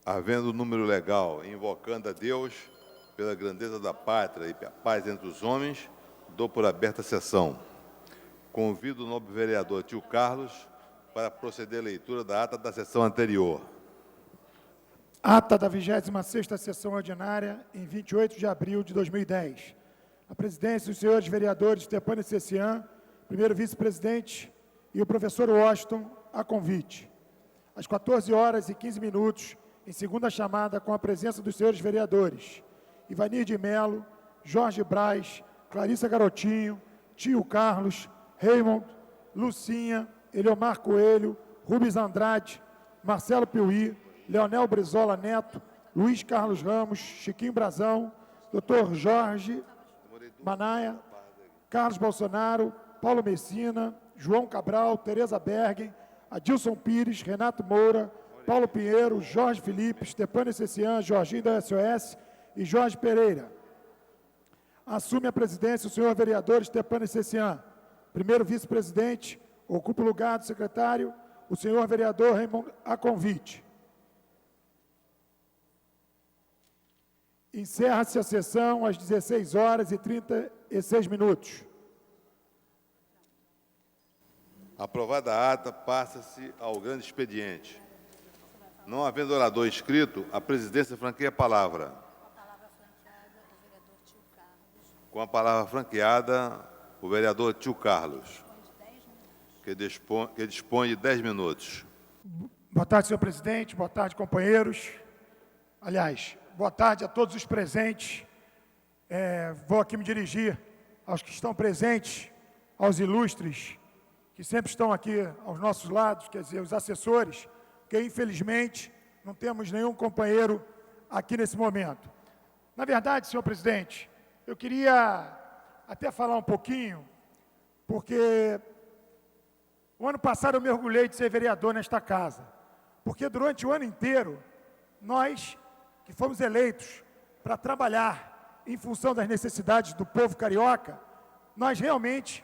Havendo número legal, invocando a Deus pela grandeza da pátria e a paz entre os homens, dou por aberta a sessão. Convido o nobre vereador Tio Carlos para proceder à leitura da ata da sessão anterior. Ata da 26ª sessão ordinária, em 28 de abril de 2010. A presidência dos senhores vereadores Stepane Cecian, primeiro vice-presidente, e o professor Washington, a convite. Às 14 horas e 15 minutos, em segunda chamada, com a presença dos senhores vereadores Ivanir de Melo, Jorge Braz, Clarissa Garotinho, Tio Carlos, Raymond, Lucinha, Eliomar Coelho, Rubens Andrade, Marcelo Piuí, Leonel Brizola Neto, Luiz Carlos Ramos, Chiquinho Brazão, Dr. Jorge Manaia, Carlos Bolsonaro, Paulo Messina, João Cabral, Tereza Bergen, Adilson Pires, Renato Moura, Paulo Pinheiro, Jorge Felipe, Stepane Cecian, Jorginho da SOS e Jorge Pereira. Assume a presidência o senhor vereador Stepane Cecian. Primeiro vice-presidente, ocupa o lugar do secretário, o senhor vereador Raymond a convite. Encerra-se a sessão às 16 horas e 36 minutos. Aprovada a ata, passa-se ao grande expediente. Não havendo orador inscrito, a presidência franqueia a palavra. Com a palavra franqueada, o vereador Tio Carlos, que dispõe de 10 minutos. Boa tarde, senhor presidente. Boa tarde, companheiros. Aliás, boa tarde a todos os presentes. Vou aqui me dirigir aos que estão presentes, aos ilustres, que sempre estão aqui aos nossos lados, quer dizer, os assessores, que infelizmente não temos nenhum companheiro aqui nesse momento. Na verdade, senhor presidente, eu queria até falar um pouquinho, porque o ano passado eu mergulhei de ser vereador nesta casa, porque durante o ano inteiro, nós que fomos eleitos para trabalhar em função das necessidades do povo carioca, nós realmente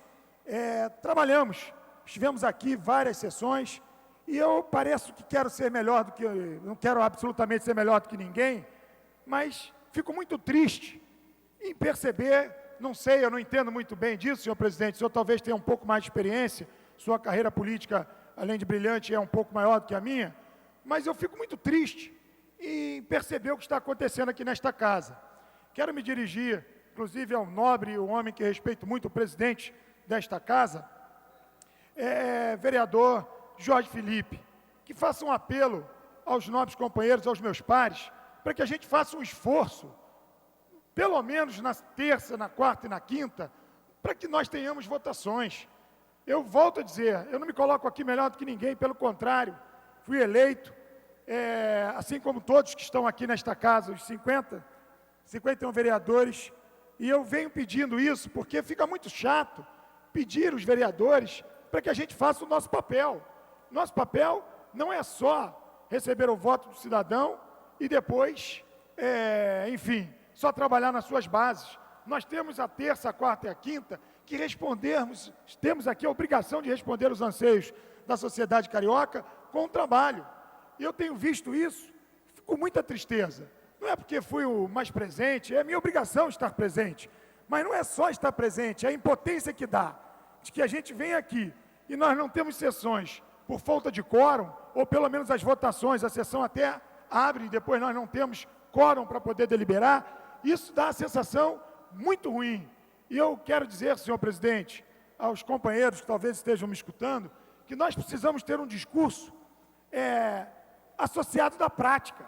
trabalhamos, estivemos aqui várias sessões, e eu pareço que quero ser melhor do que, não quero absolutamente ser melhor do que ninguém, mas fico muito triste em perceber, não sei, eu não entendo muito bem disso, senhor presidente, o senhor talvez tenha um pouco mais de experiência, sua carreira política, além de brilhante, é um pouco maior do que a minha, mas eu fico muito triste em perceber o que está acontecendo aqui nesta casa. Quero me dirigir, inclusive, ao nobre, o homem que respeito muito, o presidente desta casa, vereador Jorge Felipe, que faça um apelo aos nobres companheiros, aos meus pares, para que a gente faça um esforço, pelo menos na terça, na quarta e na quinta, para que nós tenhamos votações. Eu volto a dizer, eu não me coloco aqui melhor do que ninguém, pelo contrário, fui eleito, assim como todos que estão aqui nesta casa, os 51 vereadores, e eu venho pedindo isso porque fica muito chato pedir os vereadores para que a gente faça o nosso papel. Nosso papel não é só receber o voto do cidadão e depois, enfim, só trabalhar nas suas bases. Nós temos a terça, a quarta e a quinta que respondermos, temos aqui a obrigação de responder os anseios da sociedade carioca com o trabalho. E eu tenho visto isso com muita tristeza. Não é porque fui o mais presente, é minha obrigação estar presente. Mas não é só estar presente, é a impotência que dá de que a gente vem aqui e nós não temos sessões por falta de quórum, ou pelo menos as votações, a sessão até abre e depois nós não temos quórum para poder deliberar, isso dá uma sensação muito ruim. E eu quero dizer, senhor presidente, aos companheiros que talvez estejam me escutando, que nós precisamos ter um discurso associado da prática.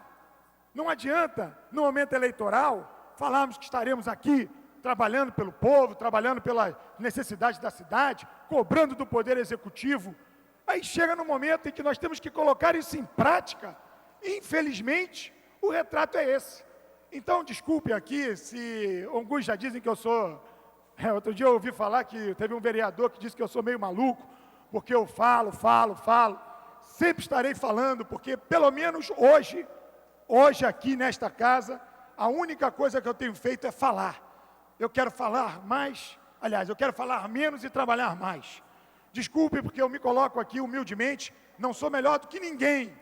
Não adianta, no momento eleitoral, falarmos que estaremos aqui trabalhando pelo povo, trabalhando pelas necessidades da cidade, cobrando do Poder Executivo. Aí chega no momento em que nós temos que colocar isso em prática. Infelizmente, o retrato é esse. Então, desculpe aqui se alguns já dizem que eu sou... outro dia eu ouvi falar que teve um vereador que disse que eu sou meio maluco, porque eu falo. Sempre estarei falando, porque pelo menos hoje aqui nesta casa, a única coisa que eu tenho feito é falar. Eu quero falar mais, aliás, eu quero falar menos e trabalhar mais. Desculpe, porque eu me coloco aqui humildemente, não sou melhor do que ninguém,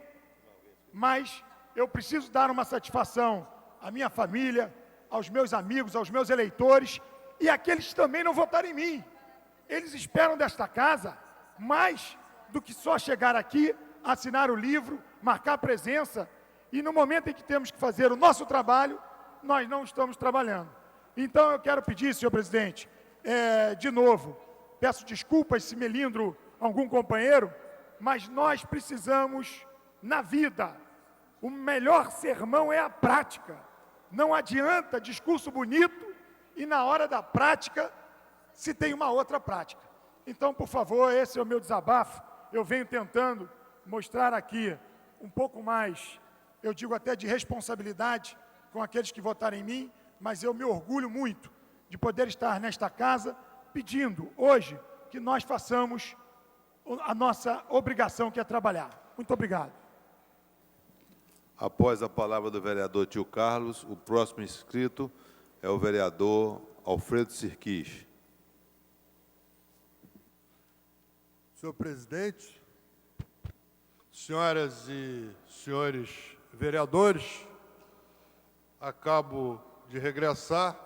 mas eu preciso dar uma satisfação à minha família, aos meus amigos, aos meus eleitores e àqueles que também não votaram em mim. Eles esperam desta casa mais do que só chegar aqui, assinar o livro, marcar presença, e no momento em que temos que fazer o nosso trabalho, nós não estamos trabalhando. Então eu quero pedir, senhor presidente, de novo, peço desculpas se melindro algum companheiro, mas nós precisamos, na vida, o melhor sermão é a prática. Não adianta discurso bonito e na hora da prática se tem uma outra prática. Então, por favor, esse é o meu desabafo. Eu venho tentando mostrar aqui um pouco mais, eu digo até de responsabilidade com aqueles que votaram em mim, mas eu me orgulho muito de poder estar nesta casa pedindo hoje que nós façamos a nossa obrigação, que é trabalhar. Muito obrigado. Após a palavra do vereador Tio Carlos, o próximo inscrito é o vereador Alfredo Sirquis. Senhor presidente, senhoras e senhores vereadores, acabo de regressar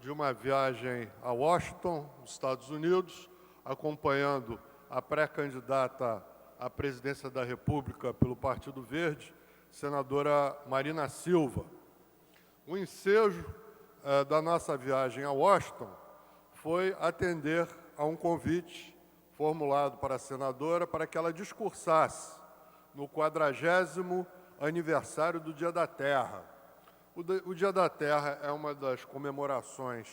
de uma viagem a Washington, nos Estados Unidos, acompanhando a pré-candidata à presidência da República pelo Partido Verde, senadora Marina Silva. O ensejo da nossa viagem a Washington foi atender a um convite formulado para a senadora para que ela discursasse no 40º aniversário do Dia da Terra. O Dia da Terra é uma das comemorações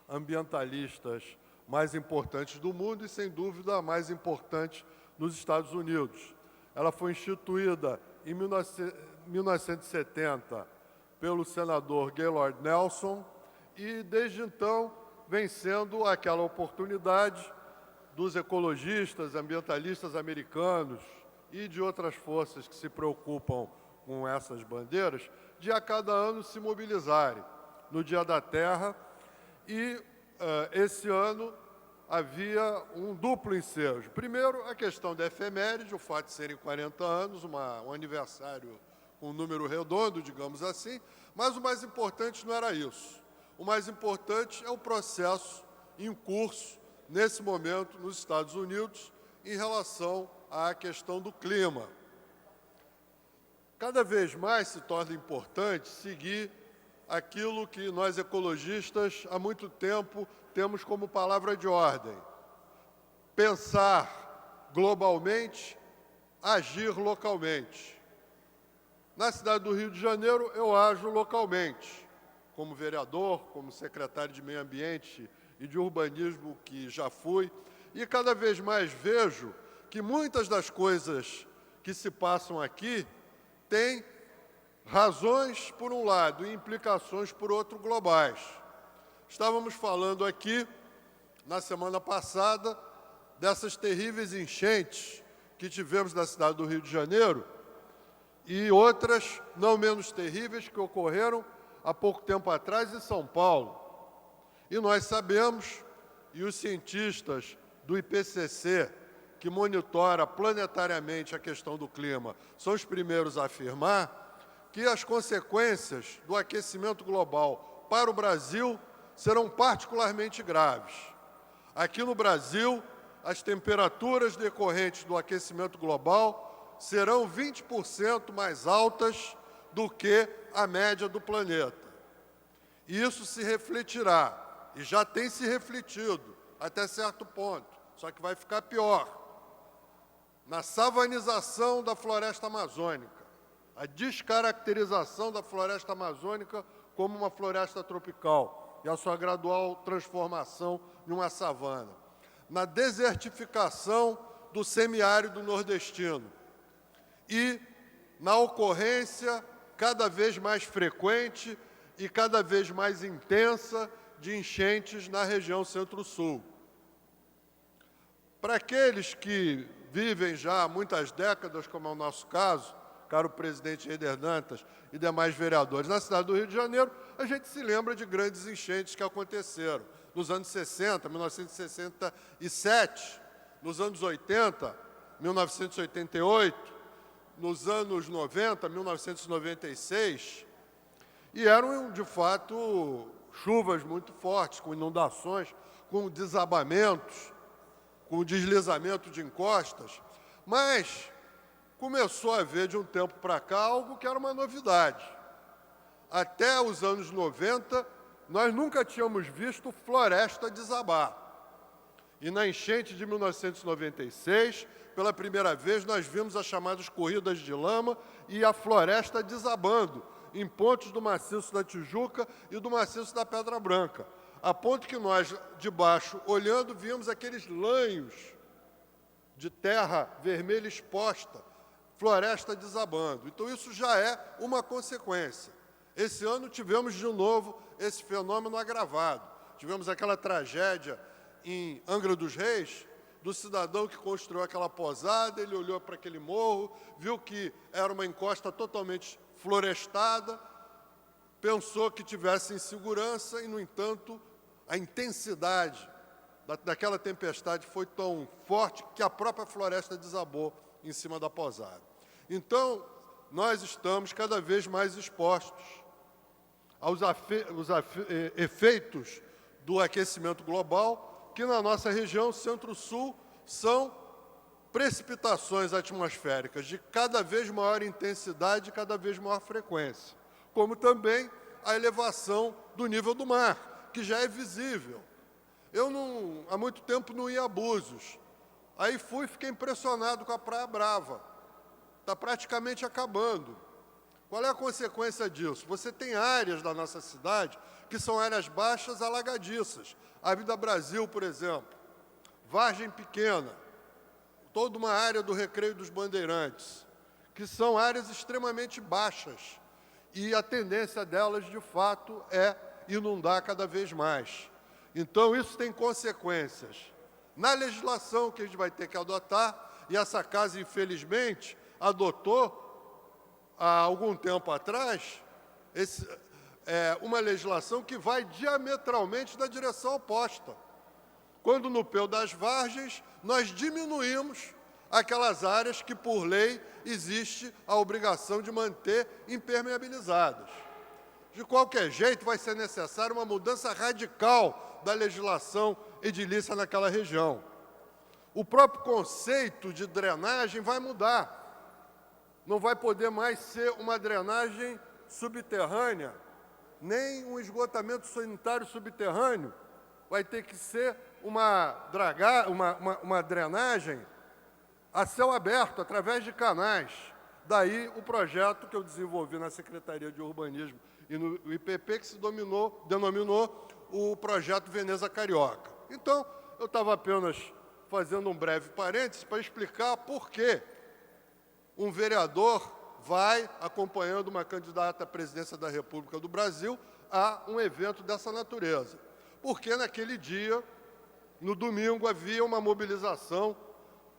ambientalistas mais importantes do mundo e, sem dúvida, a mais importante nos Estados Unidos. Ela foi instituída em 1970 pelo senador Gaylord Nelson e, desde então, vem sendo aquela oportunidade dos ecologistas, ambientalistas americanos e de outras forças que se preocupam com essas bandeiras, de a cada ano se mobilizarem no Dia da Terra. E esse ano havia um duplo ensejo. Primeiro, a questão da efeméride, o fato de serem 40 anos, um aniversário com um número redondo, digamos assim, mas o mais importante não era isso. O mais importante é o processo em curso, nesse momento, nos Estados Unidos, em relação à questão do clima. Cada vez mais se torna importante seguir aquilo que nós ecologistas há muito tempo temos como palavra de ordem: pensar globalmente, agir localmente. Na cidade do Rio de Janeiro, eu ajo localmente, como vereador, como secretário de Meio Ambiente e de Urbanismo, que já fui, e cada vez mais vejo que muitas das coisas que se passam aqui têm razões por um lado e implicações por outro globais. Estávamos falando aqui, na semana passada, dessas terríveis enchentes que tivemos na cidade do Rio de Janeiro e outras não menos terríveis que ocorreram há pouco tempo atrás em São Paulo. E nós sabemos, e os cientistas do IPCC, que monitora planetariamente a questão do clima, são os primeiros a afirmar que as consequências do aquecimento global para o Brasil serão particularmente graves. Aqui no Brasil, as temperaturas decorrentes do aquecimento global serão 20% mais altas do que a média do planeta. Isso se refletirá, e já tem se refletido até certo ponto, só que vai ficar pior, na savanização da floresta amazônica, a descaracterização da floresta amazônica como uma floresta tropical e a sua gradual transformação em uma savana, na desertificação do semiárido nordestino e na ocorrência cada vez mais frequente e cada vez mais intensa de enchentes na região Centro-Sul. Para aqueles que vivem já há muitas décadas, como é o nosso caso, caro presidente Heider Dantas e demais vereadores, na cidade do Rio de Janeiro, a gente se lembra de grandes enchentes que aconteceram nos anos 60, 1967, nos anos 80, 1988, nos anos 90, 1996, e eram, de fato, chuvas muito fortes, com inundações, com desabamentos, com deslizamento de encostas, mas começou a haver, de um tempo para cá, algo que era uma novidade. Até os anos 90, nós nunca tínhamos visto floresta desabar. E na enchente de 1996, pela primeira vez, nós vimos as chamadas corridas de lama e a floresta desabando em pontos do maciço da Tijuca e do maciço da Pedra Branca, a ponto que nós, de baixo, olhando, vimos aqueles lanhos de terra vermelha exposta, floresta desabando. Então, isso já é uma consequência. Esse ano tivemos, de novo, esse fenômeno agravado. Tivemos aquela tragédia em Angra dos Reis, do cidadão que construiu aquela pousada, ele olhou para aquele morro, viu que era uma encosta totalmente florestada, pensou que tivesse insegurança e, no entanto, a intensidade daquela tempestade foi tão forte que a própria floresta desabou em cima da pousada. Então, nós estamos cada vez mais expostos aos efeitos do aquecimento global, que na nossa região centro-sul são precipitações atmosféricas de cada vez maior intensidade e cada vez maior frequência, como também a elevação do nível do mar, que já é visível. Eu há muito tempo não ia a Búzios, aí fiquei impressionado com a Praia Brava, está praticamente acabando. Qual é a consequência disso? Você tem áreas da nossa cidade que são áreas baixas alagadiças. Avenida Brasil, por exemplo, Vargem Pequena, toda uma área do Recreio dos Bandeirantes, que são áreas extremamente baixas. E a tendência delas, de fato, é inundar cada vez mais. Então, isso tem consequências na legislação que a gente vai ter que adotar, e essa casa, infelizmente, adotou, há algum tempo atrás, uma legislação que vai diametralmente na direção oposta. Quando no Peu das Vargens, nós diminuímos aquelas áreas que, por lei, existe a obrigação de manter impermeabilizadas. De qualquer jeito, vai ser necessária uma mudança radical da legislação edilícia naquela região. O próprio conceito de drenagem vai mudar. Não vai poder mais ser uma drenagem subterrânea, nem um esgotamento sanitário subterrâneo. Vai ter que ser uma drenagem a céu aberto, através de canais. Daí o projeto que eu desenvolvi na Secretaria de Urbanismo e no IPP, que se denominou o Projeto Veneza Carioca. Então, eu estava apenas fazendo um breve parênteses para explicar por que um vereador vai acompanhando uma candidata à presidência da República do Brasil a um evento dessa natureza. Porque naquele dia, no domingo, havia uma mobilização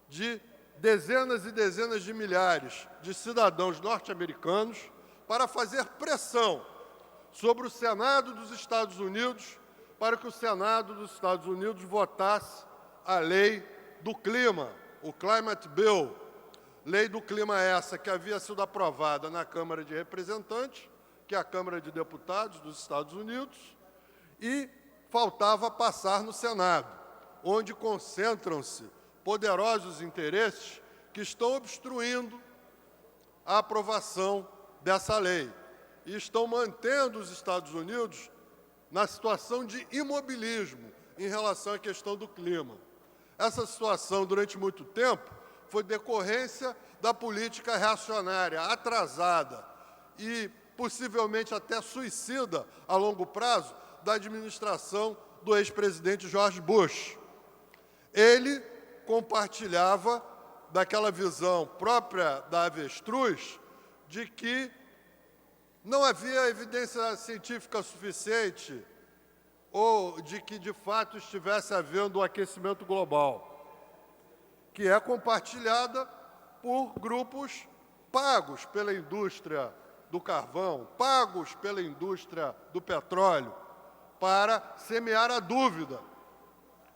de dezenas e dezenas de milhares de cidadãos norte-americanos para fazer pressão sobre o Senado dos Estados Unidos, para que o Senado dos Estados Unidos votasse a lei do clima, o Climate Bill. Lei do clima essa que havia sido aprovada na Câmara de Representantes, que é a Câmara de Deputados dos Estados Unidos, e faltava passar no Senado, onde concentram-se poderosos interesses que estão obstruindo a aprovação dessa lei e estão mantendo os Estados Unidos na situação de imobilismo em relação à questão do clima. Essa situação, durante muito tempo, foi decorrência da política reacionária, atrasada e possivelmente até suicida a longo prazo da administração do ex-presidente George Bush. Ele compartilhava daquela visão própria da avestruz de que não havia evidência científica suficiente ou de que, de fato, estivesse havendo um aquecimento global, que é compartilhada por grupos pagos pela indústria do carvão, pagos pela indústria do petróleo, para semear a dúvida.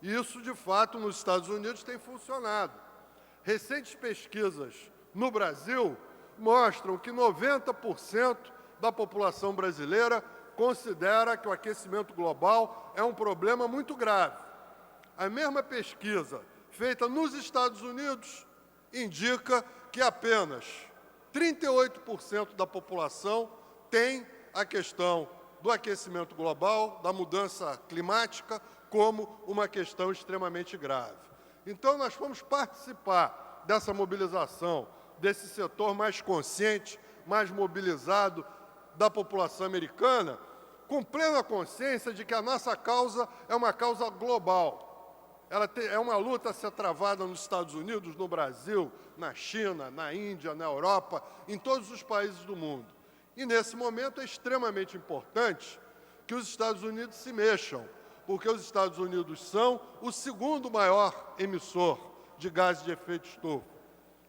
Isso, de fato, nos Estados Unidos tem funcionado. Recentes pesquisas no Brasil mostram que 90% da população brasileira considera que o aquecimento global é um problema muito grave. A mesma pesquisa feita nos Estados Unidos indica que apenas 38% da população tem a questão do aquecimento global, da mudança climática, como uma questão extremamente grave. Então, nós vamos participar dessa mobilização, desse setor mais consciente, mais mobilizado da população americana, com plena consciência de que a nossa causa é uma causa global. É uma luta a ser travada nos Estados Unidos, no Brasil, na China, na Índia, na Europa, em todos os países do mundo. E, nesse momento, é extremamente importante que os Estados Unidos se mexam, porque os Estados Unidos são o segundo maior emissor de gases de efeito estufa.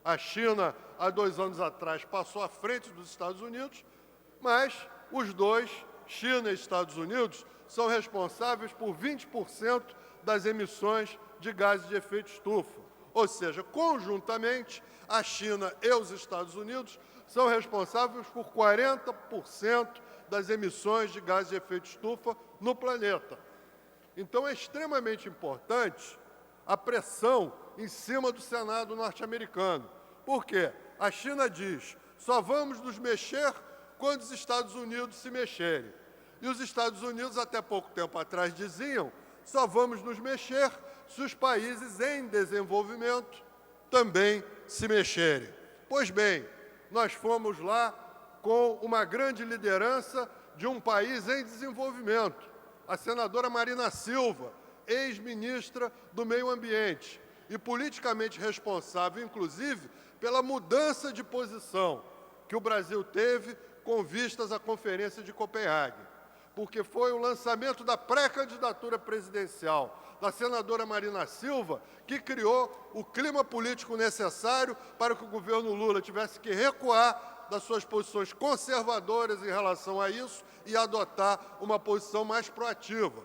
A China, há 2 anos atrás, passou à frente dos Estados Unidos, mas os dois, China e Estados Unidos, são responsáveis por 20% das emissões de gases de efeito estufa. Ou seja, conjuntamente, a China e os Estados Unidos são responsáveis por 40% das emissões de gases de efeito estufa no planeta. Então, é extremamente importante a pressão em cima do Senado norte-americano. Por quê? A China diz, só vamos nos mexer quando os Estados Unidos se mexerem. E os Estados Unidos, até pouco tempo atrás, diziam, só vamos nos mexer se os países em desenvolvimento também se mexerem. Pois bem, nós fomos lá com uma grande liderança de um país em desenvolvimento, a senadora Marina Silva, ex-ministra do Meio Ambiente, e politicamente responsável, inclusive, pela mudança de posição que o Brasil teve com vistas à Conferência de Copenhague, porque foi o lançamento da pré-candidatura presidencial da senadora Marina Silva que criou o clima político necessário para que o governo Lula tivesse que recuar das suas posições conservadoras em relação a isso e adotar uma posição mais proativa,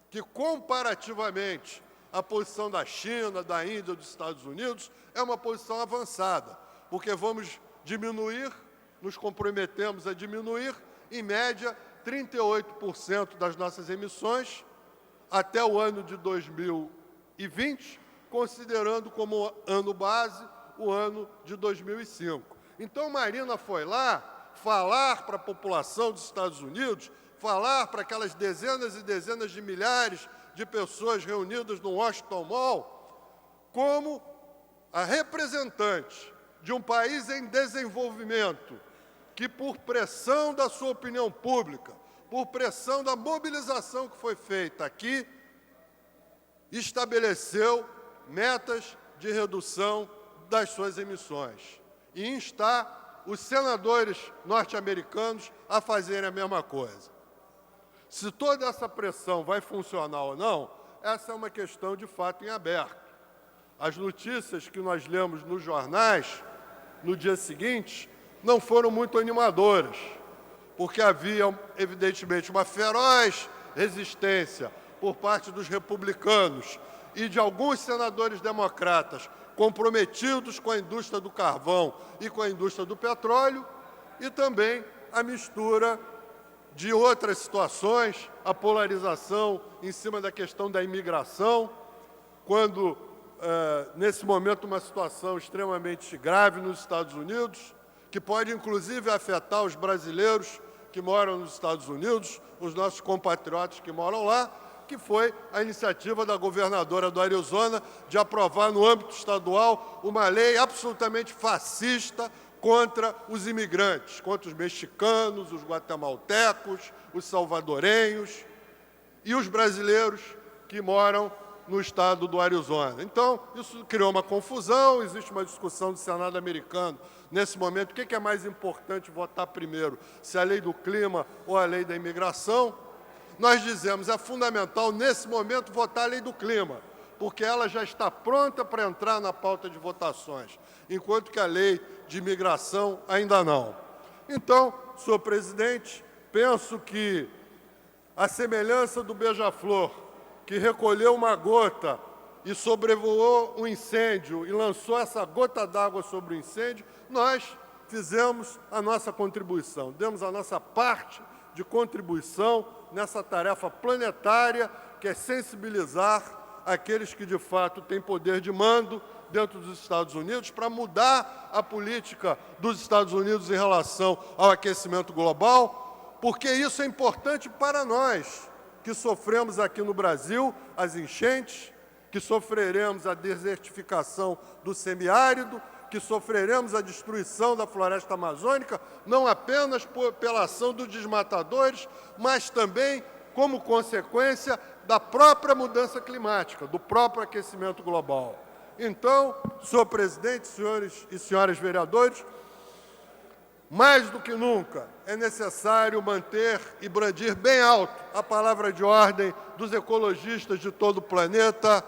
que comparativamente à posição da China, da Índia, dos Estados Unidos, é uma posição avançada, porque vamos diminuir, nos comprometemos a diminuir, em média, 38% das nossas emissões até o ano de 2020, considerando como ano base o ano de 2005. Então, Marina foi lá falar para a população dos Estados Unidos, falar para aquelas dezenas e dezenas de milhares de pessoas reunidas no Washington Mall, como a representante de um país em desenvolvimento, que por pressão da sua opinião pública, por pressão da mobilização que foi feita aqui, estabeleceu metas de redução das suas emissões e instar os senadores norte-americanos a fazerem a mesma coisa. Se toda essa pressão vai funcionar ou não, essa é uma questão de fato em aberto. As notícias que nós lemos nos jornais no dia seguinte não foram muito animadoras, porque havia, evidentemente, uma feroz resistência por parte dos republicanos e de alguns senadores democratas comprometidos com a indústria do carvão e com a indústria do petróleo, e também a mistura de outras situações, a polarização em cima da questão da imigração, quando, nesse momento, uma situação extremamente grave nos Estados Unidos, que pode, inclusive, afetar os brasileiros que moram nos Estados Unidos, os nossos compatriotas que moram lá, que foi a iniciativa da governadora do Arizona de aprovar, no âmbito estadual, uma lei absolutamente fascista contra os imigrantes, contra os mexicanos, os guatemaltecos, os salvadorenhos e os brasileiros que moram no estado do Arizona. Então, isso criou uma confusão, existe uma discussão do Senado americano. Nesse momento, o que é mais importante votar primeiro, se a lei do clima ou a lei da imigração? Nós dizemos, é fundamental, nesse momento, votar a lei do clima, porque ela já está pronta para entrar na pauta de votações, enquanto que a lei de imigração ainda não. Então, senhor presidente, penso que a semelhança do beija-flor, que recolheu uma gota e sobrevoou um incêndio e lançou essa gota d'água sobre o incêndio, nós fizemos a nossa contribuição, demos a nossa parte de contribuição nessa tarefa planetária, que é sensibilizar aqueles que, de fato, têm poder de mando dentro dos Estados Unidos para mudar a política dos Estados Unidos em relação ao aquecimento global, porque isso é importante para nós, que sofremos aqui no Brasil as enchentes, que sofreremos a desertificação do semiárido, que sofreremos a destruição da floresta amazônica, não apenas pela ação dos desmatadores, mas também como consequência da própria mudança climática, do próprio aquecimento global. Então, senhor presidente, senhores e senhoras vereadores, mais do que nunca é necessário manter e brandir bem alto a palavra de ordem dos ecologistas de todo o planeta,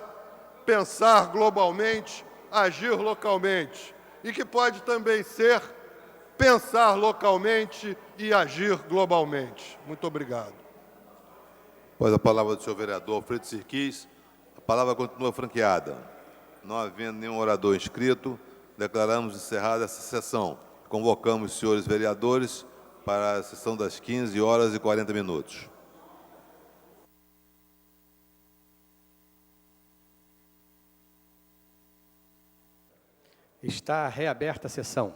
pensar globalmente, agir localmente, e que pode também ser pensar localmente e agir globalmente. Muito obrigado. Após a palavra do senhor vereador Alfredo Sirquis, a palavra continua franqueada. Não havendo nenhum orador inscrito, declaramos encerrada essa sessão. Convocamos os senhores vereadores para a sessão das 15h40. Está reaberta a sessão.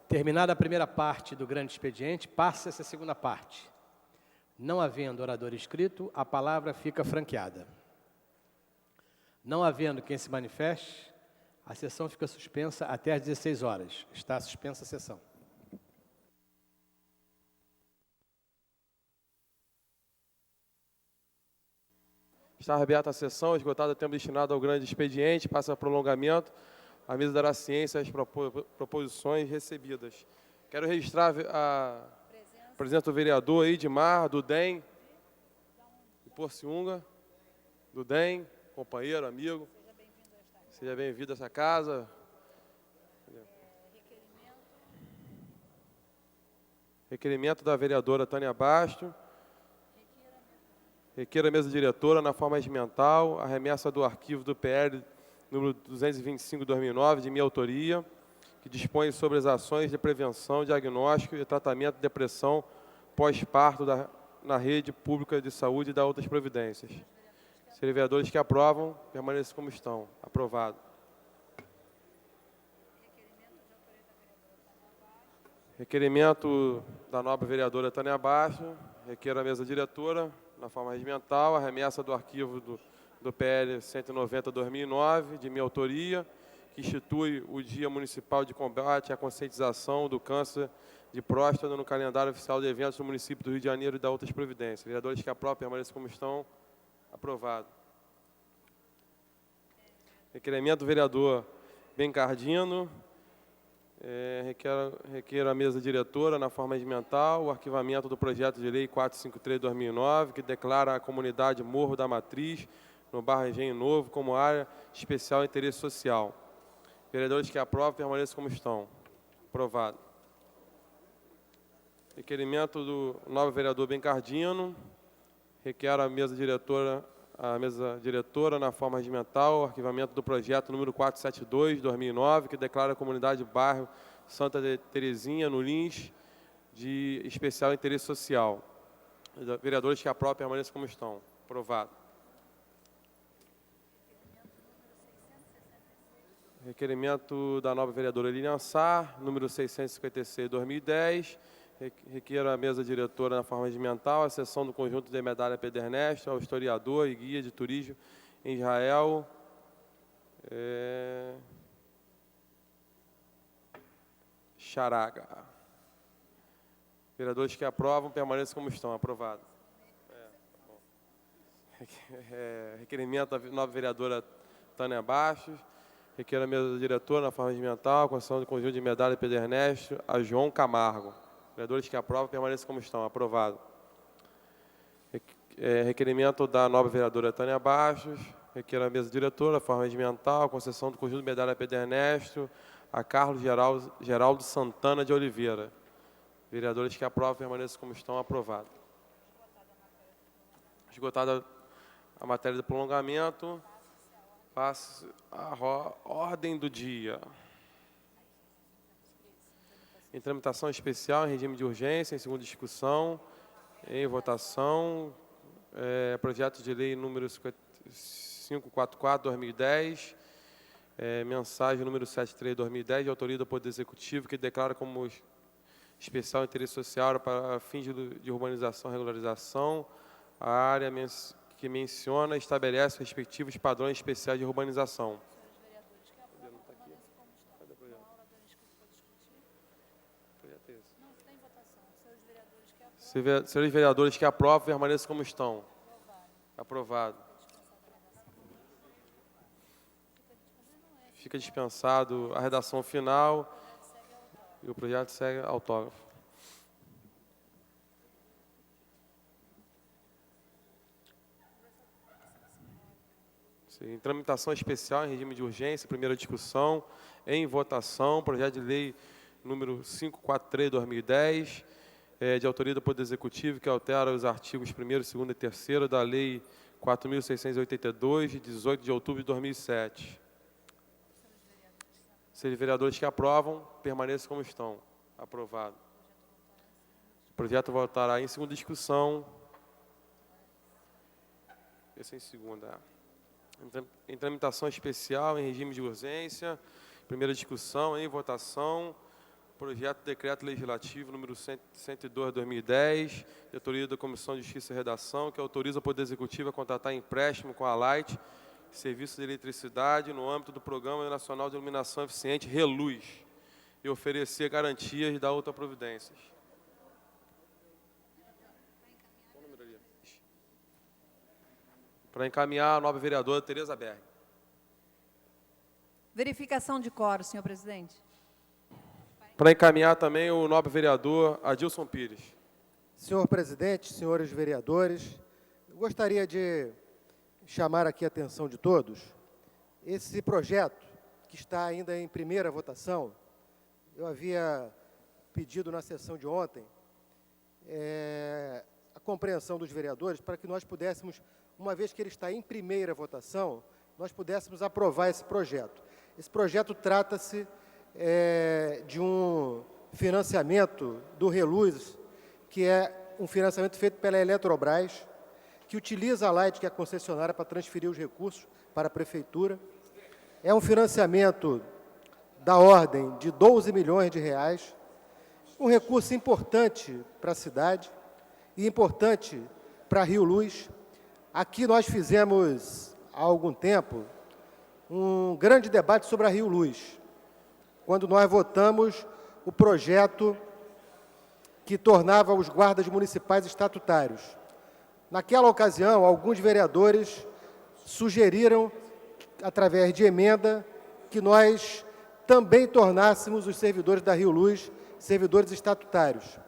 Terminada a primeira parte do grande expediente, passa-se a segunda parte. Não havendo orador inscrito, a palavra fica franqueada. Não havendo quem se manifeste, a sessão fica suspensa até às 16 horas. Está suspensa a sessão. Está aberta a sessão, esgotado o tempo destinado ao grande expediente, passa a prolongamento. A mesa dará ciência às proposições recebidas. Quero registrar a presença do vereador Edmar, do DEM, de Porciúnga, do DEM, companheiro, amigo. Seja bem-vindo a essa casa. Requerimento da vereadora Tânia Basto. Requer a mesa diretora, na forma regimental, a remessa do arquivo do PL número 225/2009, de minha autoria, que dispõe sobre as ações de prevenção, diagnóstico e tratamento de depressão pós-parto na rede pública de saúde e da outras providências. Senhores vereadores que aprovam, permaneçam como estão. Aprovado. Requerimento da nobre vereadora Tânia Basto. Requer a mesa diretora, na forma regimental, a remessa do arquivo do PL 190/2009, de minha autoria, que institui o Dia Municipal de Combate à Conscientização do Câncer de Próstata no calendário oficial de eventos do município do Rio de Janeiro e da outras providências. Vereadores que aprovam, permaneçam como estão. Aprovado. Requerimento do vereador Bencardino. Requer a mesa diretora, na forma regimental, o arquivamento do projeto de lei 453/2009, que declara a comunidade Morro da Matriz, no bairro Engenho Novo, como área de especial interesse social. Vereadores que aprovam, permaneçam como estão. Aprovado. Requerimento do novo vereador Bencardino. Requer a mesa diretora, na forma regimental, o arquivamento do projeto número 472/2009, que declara a comunidade bairro Santa Terezinha, no Lins, de especial interesse social. Vereadores que aprovam, permaneçam como estão. Aprovado. Requerimento da nova vereadora Lilian Sá, número 656/2010. Requer a mesa diretora na forma regimental, a sessão do conjunto de medalha Pedro Ernesto, ao historiador e guia de turismo em Israel. Charaga. Vereadores que aprovam, permaneçam como estão. Aprovado. Requerimento da nova vereadora Tânia Bastos. Requer a mesa diretora na forma regimental, com a sessão do conjunto de medalha Pedro Ernesto, a João Camargo. Vereadores que aprovam, permaneçam como estão. Aprovado. Requerimento da nova vereadora Tânia Bastos. Requer a mesa diretora, forma regimental, concessão do conjunto de medalha Pedro Ernesto, a Carlos Geraldo Santana de Oliveira. Vereadores que aprovam, permaneçam como estão. Aprovado. Esgotada a matéria do prolongamento, passa a ordem do dia. Em tramitação especial, em regime de urgência, em segunda discussão, em votação, projeto de lei número 544/2010, mensagem número 73/2010, de autoria do Poder Executivo, que declara como especial interesse social para fins de urbanização e regularização a área que menciona e estabelece respectivos padrões especiais de urbanização. Senhores vereadores que aprovam, permaneçam como estão. Aprovado. Fica dispensado a redação final e o projeto segue autógrafo. Em tramitação especial, em regime de urgência, primeira discussão, em votação, projeto de lei número 543/2010, de autoria do Poder Executivo, que altera os artigos 1º, 2º e 3º da Lei 4.682, de 18 de outubro de 2007. Senhores vereadores que aprovam, permaneçam como estão. Aprovado. O projeto voltará em segunda discussão. Esse é em segunda. Em tramitação especial, em regime de urgência, primeira discussão, em votação, projeto de decreto legislativo número 102/2010, de autoria da Comissão de Justiça e Redação, que autoriza o Poder Executivo a contratar empréstimo com a Light, serviço de eletricidade, no âmbito do Programa Nacional de Iluminação Eficiente, RELUZ, e oferecer garantias da outra providências. Para encaminhar a nova vereadora Tereza Berg. Verificação de quórum, senhor presidente. Para encaminhar também o nobre vereador Adilson Pires. Senhor presidente, senhores vereadores, eu gostaria de chamar aqui a atenção de todos. Esse projeto, que está ainda em primeira votação, eu havia pedido na sessão de ontem a compreensão dos vereadores para que nós pudéssemos, uma vez que ele está em primeira votação, nós pudéssemos aprovar esse projeto. Esse projeto trata-se de um financiamento do RELUZ, que é um financiamento feito pela Eletrobras, que utiliza a Light, que é a concessionária, para transferir os recursos para a Prefeitura. É um financiamento da ordem de 12 milhões de reais, um recurso importante para a cidade e importante para a Rio Luz. Aqui nós fizemos, há algum tempo, um grande debate sobre a Rio Luz, quando nós votamos o projeto que tornava os guardas municipais estatutários. Naquela ocasião, alguns vereadores sugeriram, através de emenda, que nós também tornássemos os servidores da Rio Luz servidores estatutários.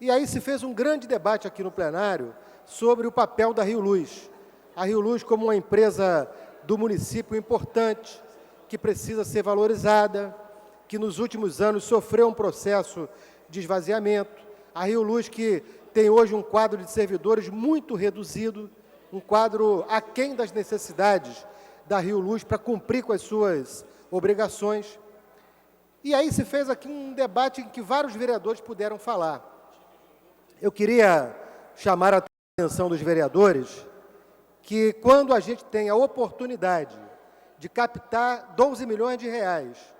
E aí se fez um grande debate aqui no plenário sobre o papel da Rio Luz. A Rio Luz como uma empresa do município importante, que precisa ser valorizada, que nos últimos anos sofreu um processo de esvaziamento. A Rio Luz que tem hoje um quadro de servidores muito reduzido, um quadro aquém das necessidades da Rio Luz para cumprir com as suas obrigações. E aí se fez aqui um debate em que vários vereadores puderam falar. Eu queria chamar a atenção dos vereadores que quando a gente tem a oportunidade de captar 12 milhões de reais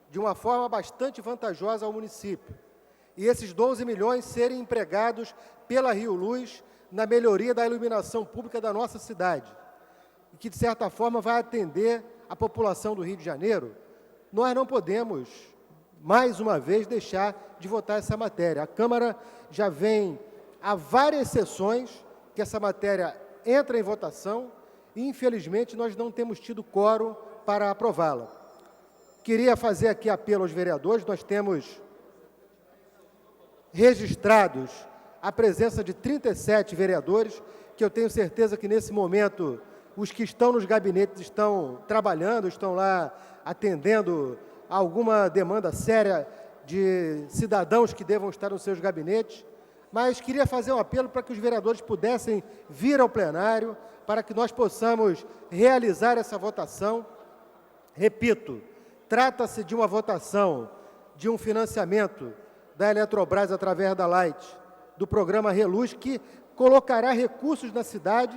de uma forma bastante vantajosa ao município, e esses 12 milhões serem empregados pela Rio Luz na melhoria da iluminação pública da nossa cidade, e que, de certa forma, vai atender a população do Rio de Janeiro, nós não podemos, mais uma vez, deixar de votar essa matéria. A Câmara já vem há várias sessões que essa matéria entra em votação e, infelizmente, nós não temos tido quórum para aprová-la. Queria fazer aqui apelo aos vereadores, nós temos registrados a presença de 37 vereadores, que eu tenho certeza que, nesse momento, os que estão nos gabinetes estão trabalhando, estão lá atendendo a alguma demanda séria de cidadãos que devam estar nos seus gabinetes, mas queria fazer um apelo para que os vereadores pudessem vir ao plenário, para que nós possamos realizar essa votação. Repito, trata-se de uma votação de um financiamento da Eletrobras através da Light, do programa Reluz, que colocará recursos na cidade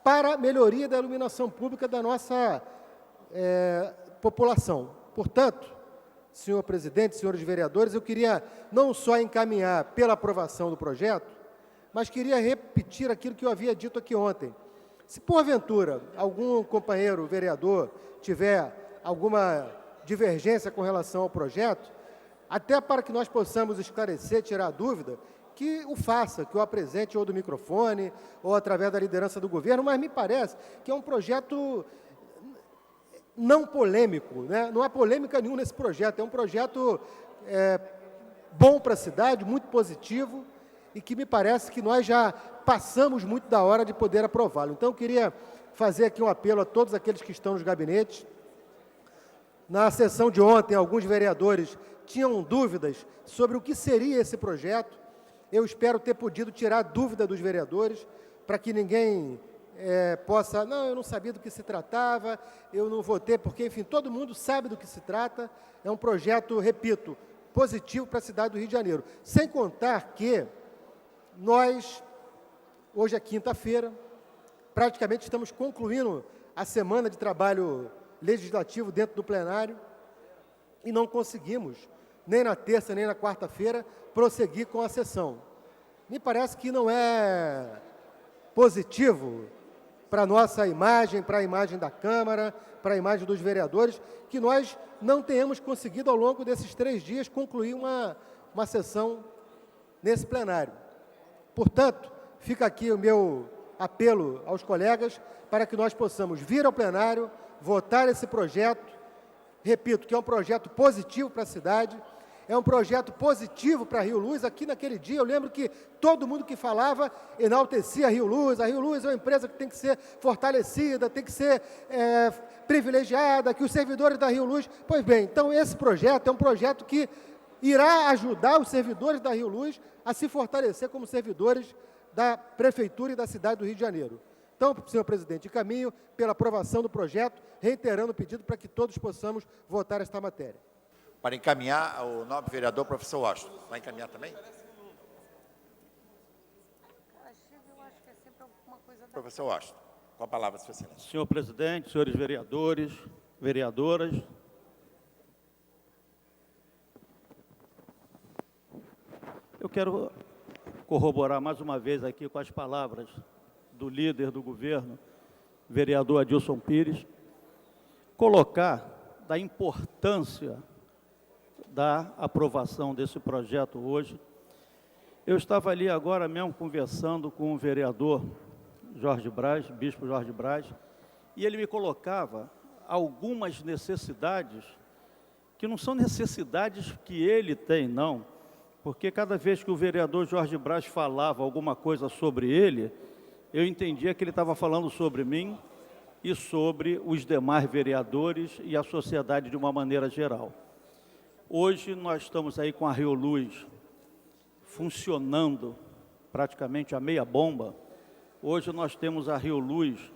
para a melhoria da iluminação pública da nossa população. Portanto, senhor presidente, senhores vereadores, eu queria não só encaminhar pela aprovação do projeto, mas queria repetir aquilo que eu havia dito aqui ontem. Se, porventura, algum companheiro vereador tiver alguma divergência com relação ao projeto, até para que nós possamos esclarecer, tirar dúvida, que o faça, que o apresente ou do microfone, ou através da liderança do governo, mas me parece que é um projeto não polêmico, né? Não há polêmica nenhuma nesse projeto, é um projeto bom para a cidade, muito positivo, e que me parece que nós já passamos muito da hora de poder aprová-lo. Então, eu queria fazer aqui um apelo a todos aqueles que estão nos gabinetes. Na sessão de ontem, alguns vereadores tinham dúvidas sobre o que seria esse projeto. Eu espero ter podido tirar dúvida dos vereadores, para que ninguém possa, não, eu não sabia do que se tratava, eu não votei, porque, enfim, todo mundo sabe do que se trata. É um projeto, repito, positivo para a cidade do Rio de Janeiro. Sem contar que nós, hoje é quinta-feira, praticamente estamos concluindo a semana de trabalho legislativo dentro do plenário e não conseguimos, nem na terça, nem na quarta-feira, prosseguir com a sessão. Me parece que não é positivo para a nossa imagem, para a imagem da Câmara, para a imagem dos vereadores, que nós não tenhamos conseguido, ao longo desses 3 dias, concluir uma sessão nesse plenário. Portanto, fica aqui o meu apelo aos colegas para que nós possamos vir ao plenário, votar esse projeto, repito, que é um projeto positivo para a cidade, é um projeto positivo para a Rio Luz. Aqui naquele dia, eu lembro que todo mundo que falava enaltecia a Rio Luz. A Rio Luz é uma empresa que tem que ser fortalecida, tem que ser privilegiada, que os servidores da Rio Luz... Pois bem, então esse projeto é um projeto que irá ajudar os servidores da Rio Luz a se fortalecer como servidores da Prefeitura e da cidade do Rio de Janeiro. Então, senhor presidente, caminho pela aprovação do projeto, reiterando o pedido para que todos possamos votar esta matéria. Para encaminhar, o nobre vereador, professor Washington. Vai encaminhar também? Professor Washington, com a palavra, Sua Excelência. Senhor presidente, senhores vereadores, vereadoras, eu quero corroborar mais uma vez aqui com as palavras do líder do governo, vereador Adilson Pires, colocar da importância da aprovação desse projeto hoje. Eu estava ali agora mesmo conversando com o vereador Jorge Braz, bispo Jorge Braz, e ele me colocava algumas necessidades que não são necessidades que ele tem, não, porque cada vez que o vereador Jorge Braz falava alguma coisa sobre ele, eu entendia que ele estava falando sobre mim e sobre os demais vereadores e a sociedade de uma maneira geral. Hoje nós estamos aí com a Rio Luz funcionando praticamente a meia bomba. Hoje nós temos a Rio Luz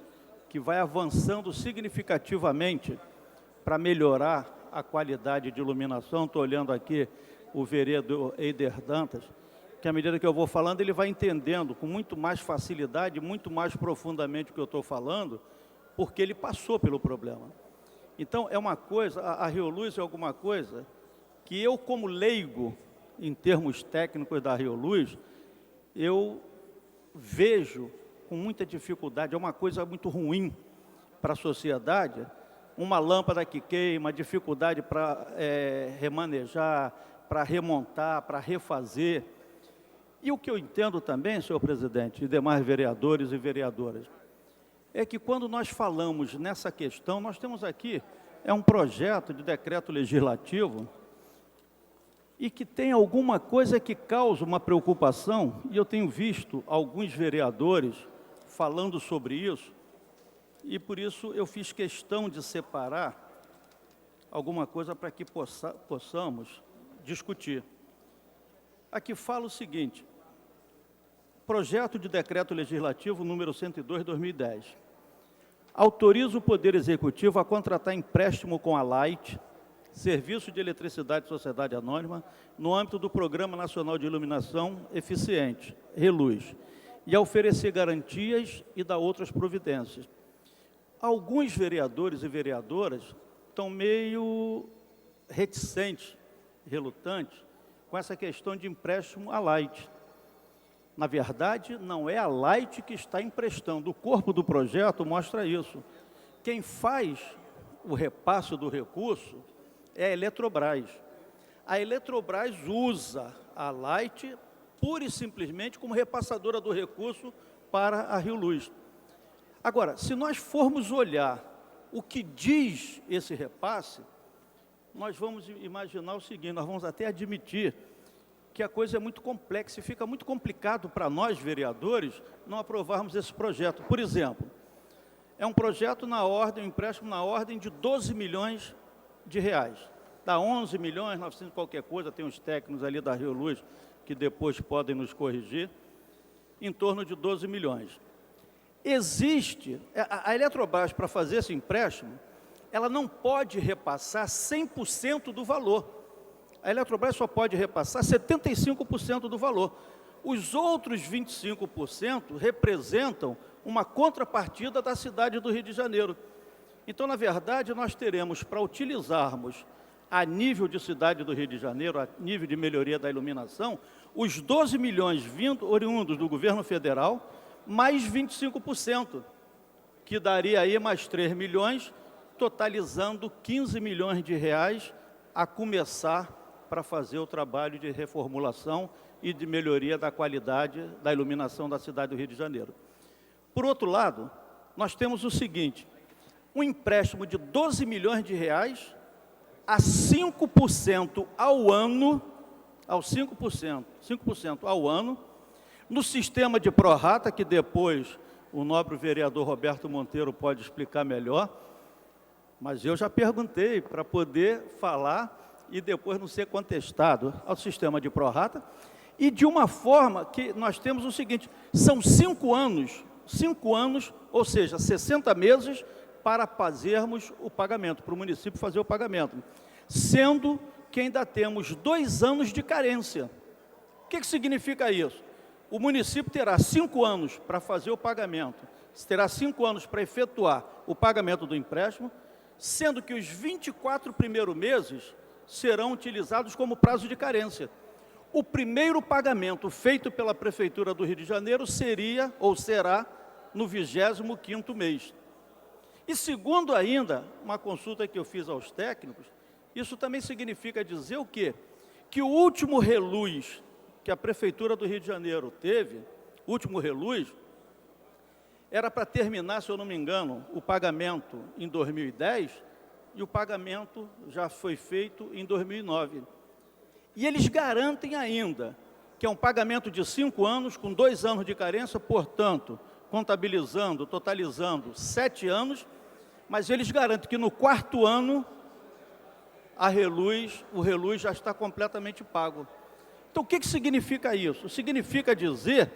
que vai avançando significativamente para melhorar a qualidade de iluminação. Estou olhando aqui o vereador Eider Dantas, que à medida que eu vou falando, ele vai entendendo com muito mais facilidade, muito mais profundamente o que eu estou falando, porque ele passou pelo problema. Então, é uma coisa, a Rio Luz é alguma coisa que eu, como leigo, em termos técnicos da Rio Luz, eu vejo com muita dificuldade, é uma coisa muito ruim para a sociedade, uma lâmpada que queima, dificuldade para remanejar, para remontar, para refazer. E o que eu entendo também, senhor presidente, e demais vereadores e vereadoras, é que quando nós falamos nessa questão, nós temos aqui, um projeto de decreto legislativo e que tem alguma coisa que causa uma preocupação, e eu tenho visto alguns vereadores falando sobre isso, e por isso eu fiz questão de separar alguma coisa para que possamos discutir. Aqui fala o seguinte: projeto de decreto legislativo número 102/2010. Autoriza o Poder Executivo a contratar empréstimo com a Light, Serviço de Eletricidade e Sociedade Anônima, no âmbito do Programa Nacional de Iluminação Eficiente, RELUZ, e a oferecer garantias e dar outras providências. Alguns vereadores e vereadoras estão meio reticentes, relutantes, com essa questão de empréstimo à Light. Na verdade, não é a Light que está emprestando. O corpo do projeto mostra isso. Quem faz o repasse do recurso é a Eletrobras. A Eletrobras usa a Light pura e simplesmente como repassadora do recurso para a Rio Luz. Agora, se nós formos olhar o que diz esse repasse, nós vamos imaginar o seguinte, nós vamos até admitir que a coisa é muito complexa e fica muito complicado para nós, vereadores, não aprovarmos esse projeto. Por exemplo, é um projeto na ordem, um empréstimo na ordem de 12 milhões de reais. Dá 11 milhões, 900 qualquer coisa, tem uns técnicos ali da Rio Luz que depois podem nos corrigir, em torno de 12 milhões. Existe, a Eletrobras, para fazer esse empréstimo, ela não pode repassar 100% do valor. A Eletrobras só pode repassar 75% do valor. Os outros 25% representam uma contrapartida da cidade do Rio de Janeiro. Então, na verdade, nós teremos, para utilizarmos a nível de cidade do Rio de Janeiro, a nível de melhoria da iluminação, os 12 milhões oriundos do governo federal, mais 25%, que daria aí mais 3 milhões, totalizando 15 milhões de reais a começar para fazer o trabalho de reformulação e de melhoria da qualidade da iluminação da cidade do Rio de Janeiro. Por outro lado, nós temos o seguinte, um empréstimo de 12 milhões de reais a 5% ao ano, aos 5% ao ano, no sistema de prorata, que depois o nobre vereador Roberto Monteiro pode explicar melhor, mas eu já perguntei para poder falar e depois não ser contestado ao sistema de prorata, e de uma forma que nós temos o seguinte, são 5 anos, ou seja, 60 meses para fazermos o pagamento, para o município fazer o pagamento, sendo que ainda temos 2 anos de carência. O que significa isso? O município terá 5 anos para fazer o pagamento, terá 5 anos para efetuar o pagamento do empréstimo, sendo que os 24 primeiros meses serão utilizados como prazo de carência. O primeiro pagamento feito pela Prefeitura do Rio de Janeiro seria, ou será, no 25º mês. E segundo ainda, uma consulta que eu fiz aos técnicos, isso também significa dizer o quê? Que o último reluz que a Prefeitura do Rio de Janeiro teve, o último reluz, era para terminar, se eu não me engano, o pagamento em 2010, e o pagamento já foi feito em 2009. E eles garantem ainda que é um pagamento de 5 anos, com 2 anos de carência, portanto, contabilizando, totalizando 7 anos, mas eles garantem que no 4º ano, o reluz já está completamente pago. Então, o que significa isso? Significa dizer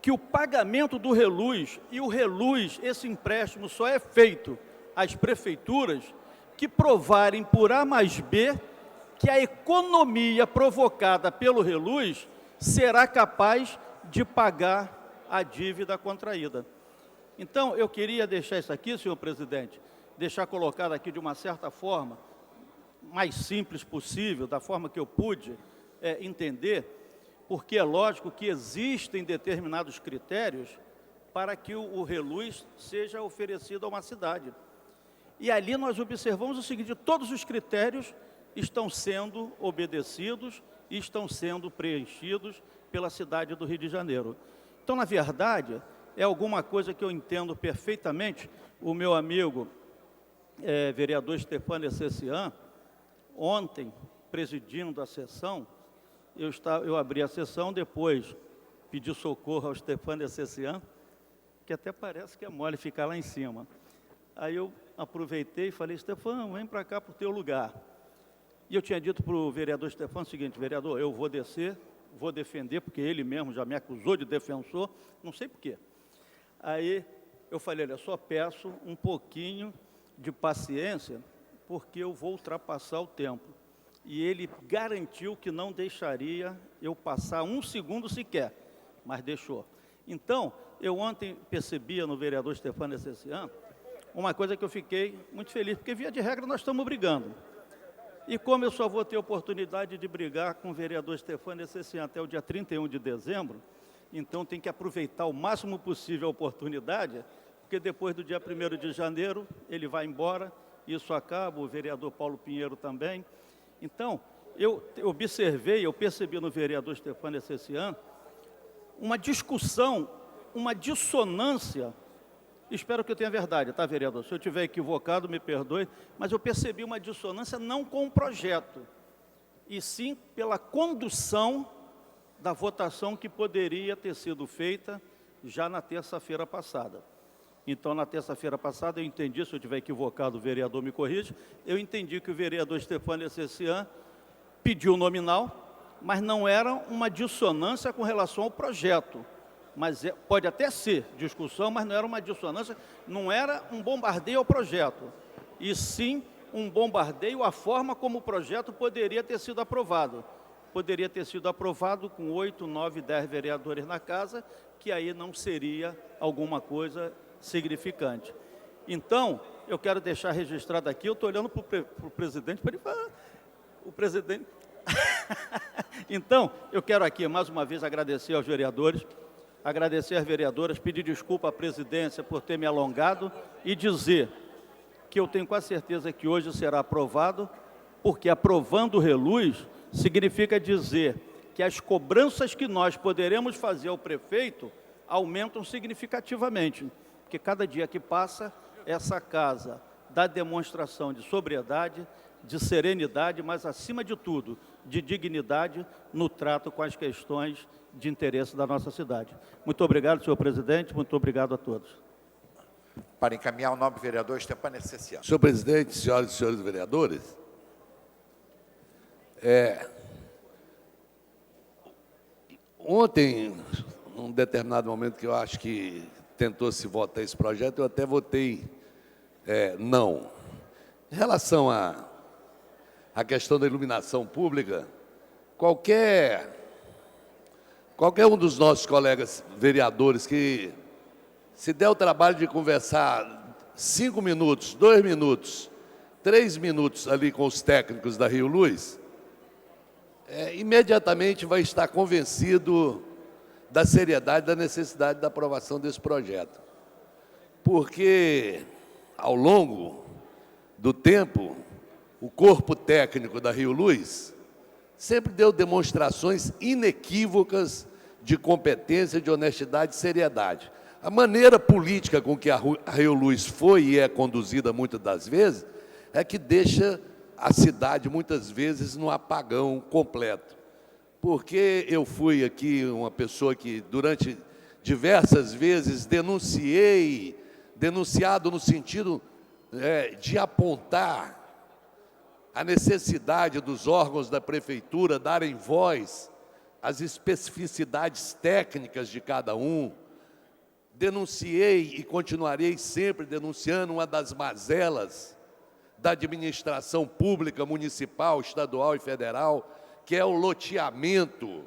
que o pagamento do reluz, e o reluz, esse empréstimo só é feito às prefeituras que provarem por A mais B que a economia provocada pelo reluz será capaz de pagar a dívida contraída. Então, eu queria deixar isso aqui, senhor presidente, deixar colocado aqui de uma certa forma, mais simples possível, da forma que eu pude entender, porque é lógico que existem determinados critérios para que o reluz seja oferecido a uma cidade. E ali nós observamos o seguinte, todos os critérios estão sendo obedecidos e estão sendo preenchidos pela cidade do Rio de Janeiro. Então, na verdade, é alguma coisa que eu entendo perfeitamente. O meu amigo, vereador Stefano Essessian, ontem, presidindo a sessão, eu abri a sessão, depois pedi socorro ao Stefano Essessian, que até parece que é mole ficar lá em cima. Aí eu aproveitei e falei, Stefano, vem para cá para o teu lugar. E eu tinha dito para o vereador Stefano o seguinte, vereador, eu vou descer, vou defender, porque ele mesmo já me acusou de defensor, não sei por quê. Aí eu falei, olha, só peço um pouquinho de paciência, porque eu vou ultrapassar o tempo. E ele garantiu que não deixaria eu passar um segundo sequer, mas deixou. Então, eu ontem percebia no vereador Stefano Essessian uma coisa que eu fiquei muito feliz, porque via de regra nós estamos brigando. E como eu só vou ter oportunidade de brigar com o vereador Stefano Essessian até o dia 31 de dezembro, então tem que aproveitar o máximo possível a oportunidade, porque depois do dia 1º de janeiro ele vai embora, isso acaba, o vereador Paulo Pinheiro também. Então, eu percebi no vereador Stefano Essessian uma discussão, uma dissonância. Espero que eu tenha verdade, tá, vereador? Se eu estiver equivocado, me perdoe, mas eu percebi uma dissonância não com o projeto, e sim pela condução da votação que poderia ter sido feita já na terça-feira passada. Então, na terça-feira passada, eu entendi, se eu estiver equivocado, o vereador me corrige, eu entendi que o vereador Stefano Essessian pediu nominal, mas não era uma dissonância com relação ao projeto. Mas pode até ser discussão, mas não era uma dissonância, não era um bombardeio ao projeto, e sim um bombardeio à forma como o projeto poderia ter sido aprovado. Poderia ter sido aprovado com 8, 9, 10 vereadores na casa, que aí não seria alguma coisa significante. Então, eu quero deixar registrado aqui, eu estou olhando para o presidente, para ele falar, o presidente... Então, eu quero aqui, mais uma vez, agradecer aos vereadores, agradecer às vereadoras, pedir desculpa à presidência por ter me alongado e dizer que eu tenho quase certeza que hoje será aprovado, porque aprovando o reluz significa dizer que as cobranças que nós poderemos fazer ao prefeito aumentam significativamente, porque cada dia que passa, essa casa dá demonstração de sobriedade, de serenidade, mas, acima de tudo, de dignidade no trato com as questões de interesse da nossa cidade. Muito obrigado, senhor presidente, muito obrigado a todos. Para encaminhar o nobre vereador Stefano Essessian. Senhor presidente, senhoras e senhores vereadores, ontem, num determinado momento que eu acho que tentou-se votar esse projeto, eu até votei não. Em relação à questão da iluminação pública, qualquer um dos nossos colegas vereadores que se der o trabalho de conversar 5 minutos, 2 minutos, 3 minutos ali com os técnicos da Rio Luz, imediatamente vai estar convencido da seriedade, da necessidade da aprovação desse projeto. Porque, ao longo do tempo, o corpo técnico da Rio Luz sempre deu demonstrações inequívocas de competência, de honestidade e seriedade. A maneira política com que a Rio Luz foi e é conduzida muitas das vezes é que deixa a cidade, muitas vezes, no apagão completo. Porque eu fui aqui uma pessoa que, durante diversas vezes, denunciado no sentido de apontar a necessidade dos órgãos da prefeitura darem voz às especificidades técnicas de cada um. Denunciei e continuarei sempre denunciando uma das mazelas da administração pública municipal, estadual e federal, que é o loteamento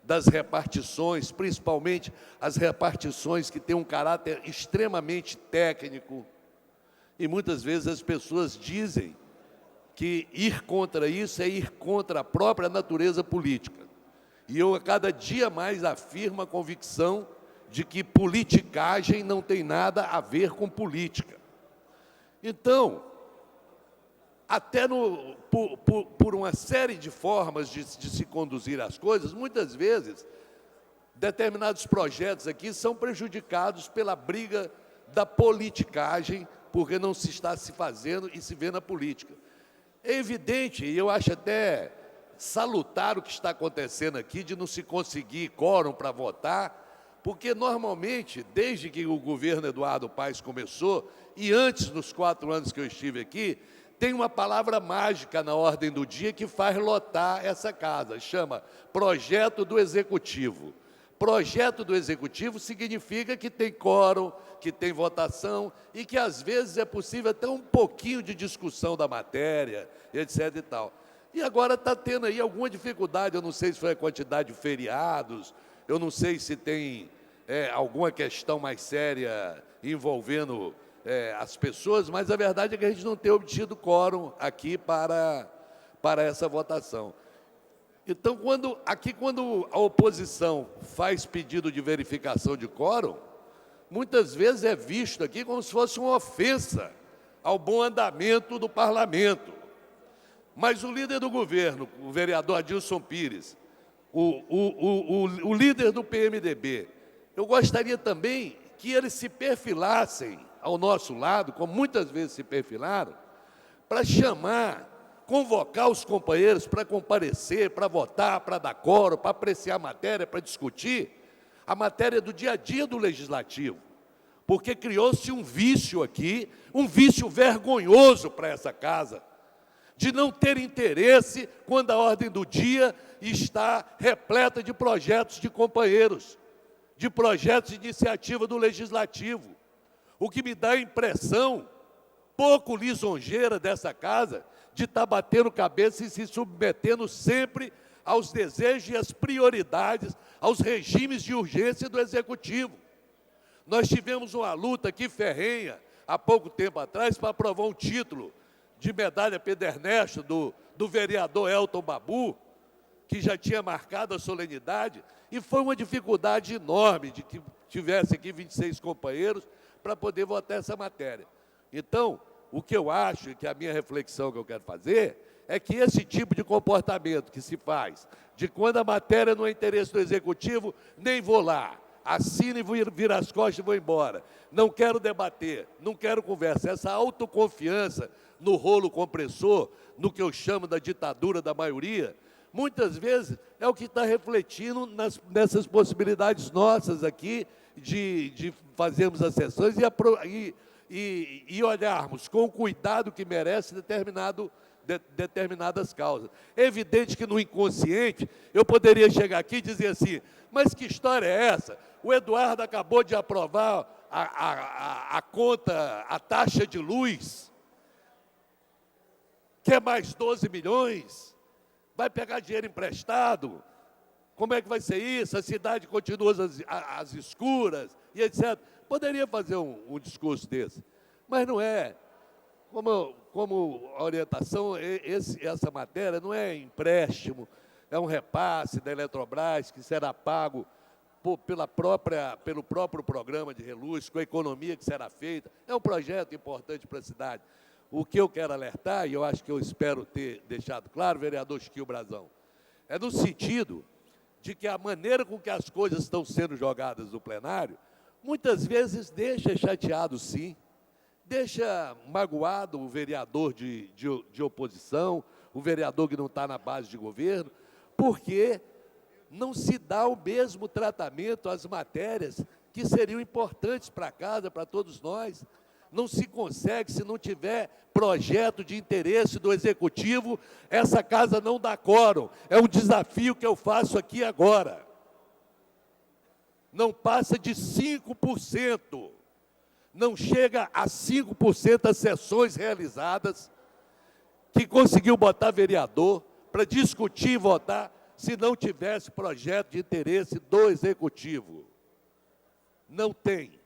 das repartições, principalmente as repartições que têm um caráter extremamente técnico. E muitas vezes as pessoas dizem que ir contra isso é ir contra a própria natureza política. E eu, a cada dia mais, afirmo a convicção de que politicagem não tem nada a ver com política. Então, até por uma série de formas de se conduzir as coisas, muitas vezes, determinados projetos aqui são prejudicados pela briga da politicagem, porque não se está se fazendo e se vê na política. É evidente, e eu acho até salutar o que está acontecendo aqui, de não se conseguir quórum para votar, porque normalmente, desde que o governo Eduardo Paes começou, e antes dos 4 anos que eu estive aqui, tem uma palavra mágica na ordem do dia que faz lotar essa casa, chama Projeto do Executivo. projeto do Executivo significa que tem quórum, que tem votação e que, às vezes, é possível até um pouquinho de discussão da matéria, etc. e tal. E agora está tendo aí alguma dificuldade, eu não sei se foi a quantidade de feriados, eu não sei se tem alguma questão mais séria envolvendo as pessoas, mas a verdade é que a gente não tem obtido quórum aqui para essa votação. Então, quando a oposição faz pedido de verificação de quórum, muitas vezes é visto aqui como se fosse uma ofensa ao bom andamento do parlamento. Mas o líder do governo, o vereador Adilson Pires, o líder do PMDB, eu gostaria também que eles se perfilassem ao nosso lado, como muitas vezes se perfilaram, para convocar os companheiros para comparecer, para votar, para dar quórum, para apreciar a matéria, para discutir a matéria do dia a dia do Legislativo. Porque criou-se um vício aqui, um vício vergonhoso para essa casa, de não ter interesse quando a ordem do dia está repleta de projetos de companheiros, de projetos de iniciativa do Legislativo. O que me dá a impressão pouco lisonjeira dessa casa, de estar batendo cabeça e se submetendo sempre aos desejos e às prioridades, aos regimes de urgência do Executivo. Nós tivemos uma luta aqui ferrenha, há pouco tempo atrás, para aprovar um título de medalha Pedro Ernesto do vereador Elton Babu, que já tinha marcado a solenidade, e foi uma dificuldade enorme de que tivesse aqui 26 companheiros para poder votar essa matéria. Então, o que eu acho, e que a minha reflexão que eu quero fazer, é que esse tipo de comportamento que se faz, de quando a matéria não é interesse do Executivo, nem vou lá, assino e viro as costas e vou embora. Não quero debater, não quero conversa. Essa autoconfiança no rolo compressor, no que eu chamo da ditadura da maioria, muitas vezes é o que está refletindo nessas possibilidades nossas aqui de fazermos as sessões e olharmos com o cuidado que merece determinadas causas. É evidente que no inconsciente eu poderia chegar aqui e dizer assim, mas que história é essa? O Eduardo acabou de aprovar a conta, a taxa de luz, quer mais 12 milhões, vai pegar dinheiro emprestado, como é que vai ser isso? A cidade continua às escuras, e etc. Poderia fazer um discurso desse, mas não é. Como a orientação, essa matéria não é empréstimo, é um repasse da Eletrobras que será pago pelo próprio programa de reluz, com a economia que será feita. É um projeto importante para a cidade. O que eu quero alertar, e eu acho que eu espero ter deixado claro, vereador Chiquinho Brazão, é no sentido de que a maneira com que as coisas estão sendo jogadas no plenário, muitas vezes deixa chateado, sim, deixa magoado o vereador de oposição, o vereador que não está na base de governo, porque não se dá o mesmo tratamento às matérias que seriam importantes para a casa, para todos nós. Não se consegue, se não tiver projeto de interesse do Executivo, essa casa não dá quórum. É um desafio que eu faço aqui agora. Não passa de 5%. Não chega a 5% as sessões realizadas que conseguiu botar vereador para discutir e votar se não tivesse projeto de interesse do Executivo. Não tem.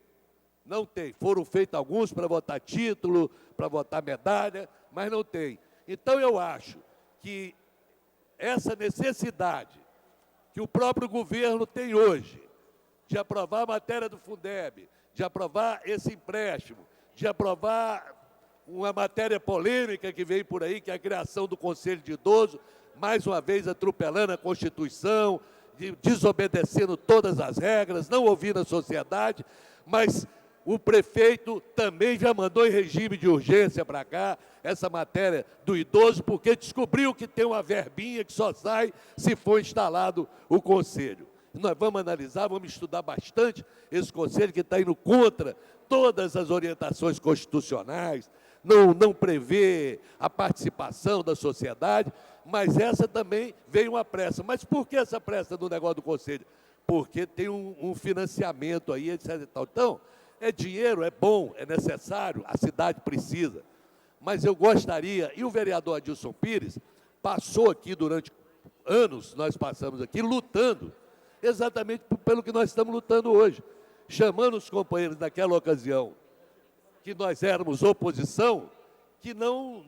Não tem. Foram feitos alguns para votar título, para votar medalha, mas não tem. Então, eu acho que essa necessidade que o próprio governo tem hoje de aprovar a matéria do Fundeb, de aprovar esse empréstimo, de aprovar uma matéria polêmica que vem por aí, que é a criação do Conselho de Idoso, mais uma vez atropelando a Constituição, desobedecendo todas as regras, não ouvindo a sociedade, mas o prefeito também já mandou em regime de urgência para cá essa matéria do idoso, porque descobriu que tem uma verbinha que só sai se for instalado o conselho. Nós vamos analisar, vamos estudar bastante esse conselho que está indo contra todas as orientações constitucionais, não prevê a participação da sociedade, mas essa também veio uma pressa. Mas por que essa pressa no negócio do conselho? porque tem um financiamento aí, etc. e tal. Então, é dinheiro, é bom, é necessário, a cidade precisa. Mas eu gostaria, e o vereador Adilson Pires passou aqui durante anos, nós passamos aqui lutando, exatamente pelo que nós estamos lutando hoje, chamando os companheiros naquela ocasião, que nós éramos oposição, que não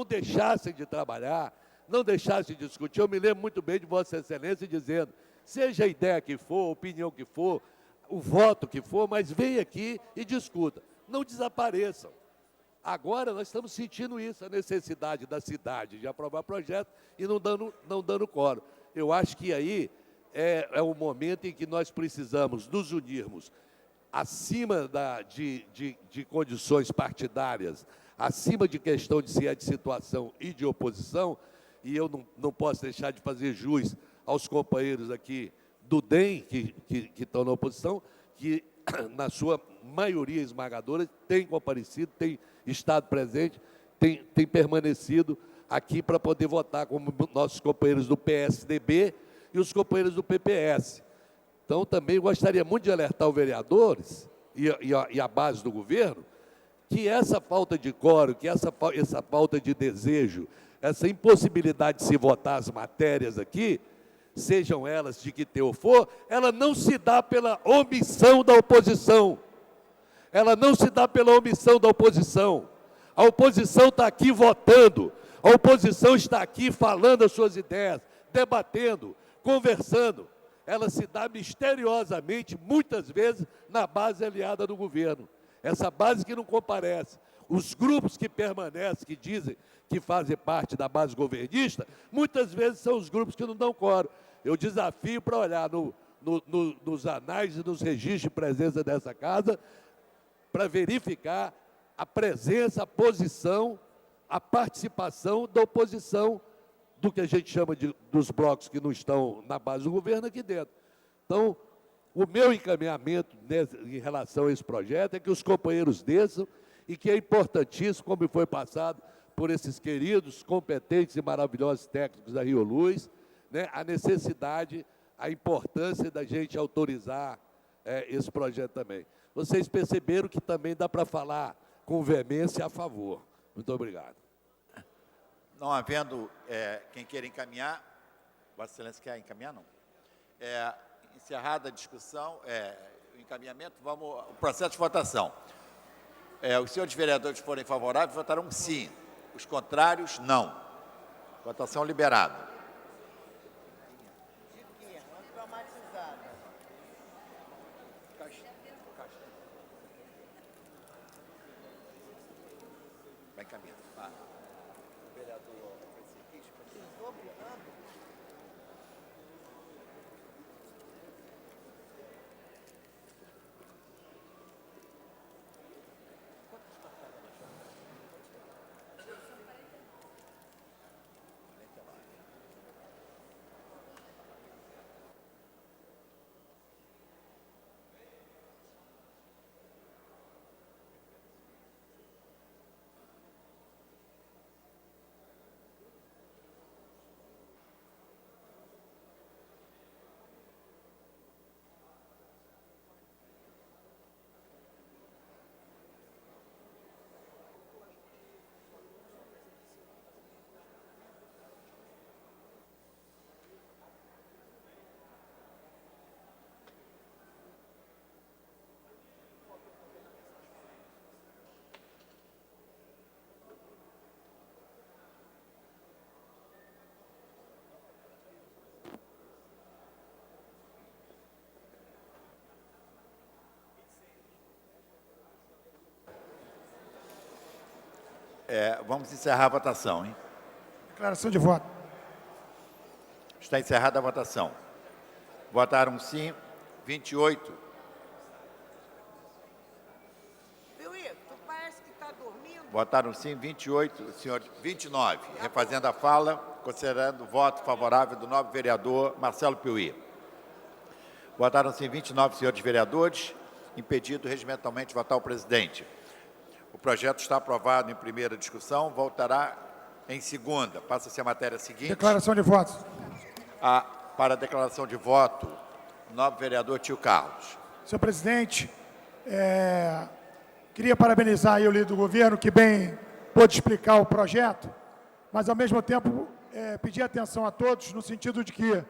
deixassem de trabalhar, não deixassem de discutir. Eu me lembro muito bem de Vossa Excelência dizendo, seja a ideia que for, a opinião que for, o voto que for, mas venha aqui e discuta. Não desapareçam. Agora nós estamos sentindo isso, a necessidade da cidade de aprovar projetos e não dando quórum. Eu acho que aí é o momento em que nós precisamos nos unirmos acima de condições partidárias, acima de questão de se é de situação e de oposição, e eu não posso deixar de fazer jus aos companheiros aqui do DEM, que estão na oposição, que, na sua maioria esmagadora, têm comparecido, têm estado presente, têm permanecido aqui para poder votar, como nossos companheiros do PSDB e os companheiros do PPS. Então, também gostaria muito de alertar os vereadores e a base do governo que essa falta de quórum, que essa falta de desejo, essa impossibilidade de se votar as matérias aqui, sejam elas de que teor for, ela não se dá pela omissão da oposição. Ela não se dá pela omissão da oposição. A oposição está aqui votando, a oposição está aqui falando as suas ideias, debatendo, conversando. Ela se dá misteriosamente, muitas vezes, na base aliada do governo. Essa base que não comparece. Os grupos que permanecem, que dizem que fazem parte da base governista, muitas vezes são os grupos que não dão quórum. Eu desafio para olhar nos anais e nos registros de presença dessa casa, para verificar a presença, a posição, a participação da oposição do que a gente chama dos blocos que não estão na base do governo aqui dentro. Então, o meu encaminhamento em relação a esse projeto é que os companheiros desçam e que é importantíssimo, como foi passado por esses queridos, competentes e maravilhosos técnicos da Rio Luz, né, a necessidade, a importância da gente autorizar esse projeto também. Vocês perceberam que também dá para falar com veemência a favor. Muito obrigado. Não havendo quem queira encaminhar, Vossa Excelência quer encaminhar, não? Encerrada a discussão, o encaminhamento, vamos ao processo de votação. Os senhores vereadores que forem favoráveis votarão sim, os contrários, não. Votação liberada. Vai encaminhando. Vamos encerrar a votação, hein? Declaração de voto. Está encerrada a votação. Votaram sim, 28. Piuí, tu parece que está dormindo. Votaram sim, 28, senhores, 29. Refazendo a fala, considerando o voto favorável do novo vereador Marcelo Piuí. Votaram sim, 29 senhores vereadores, impedido regimentalmente de votar o presidente. O projeto está aprovado em primeira discussão, voltará em segunda. Passa-se a matéria seguinte. Declaração de votos. Para a declaração de voto, Nobre vereador Tio Carlos. Senhor presidente, queria parabenizar aí o líder do governo, que bem pôde explicar o projeto, mas, ao mesmo tempo, pedir atenção a todos, no sentido de que,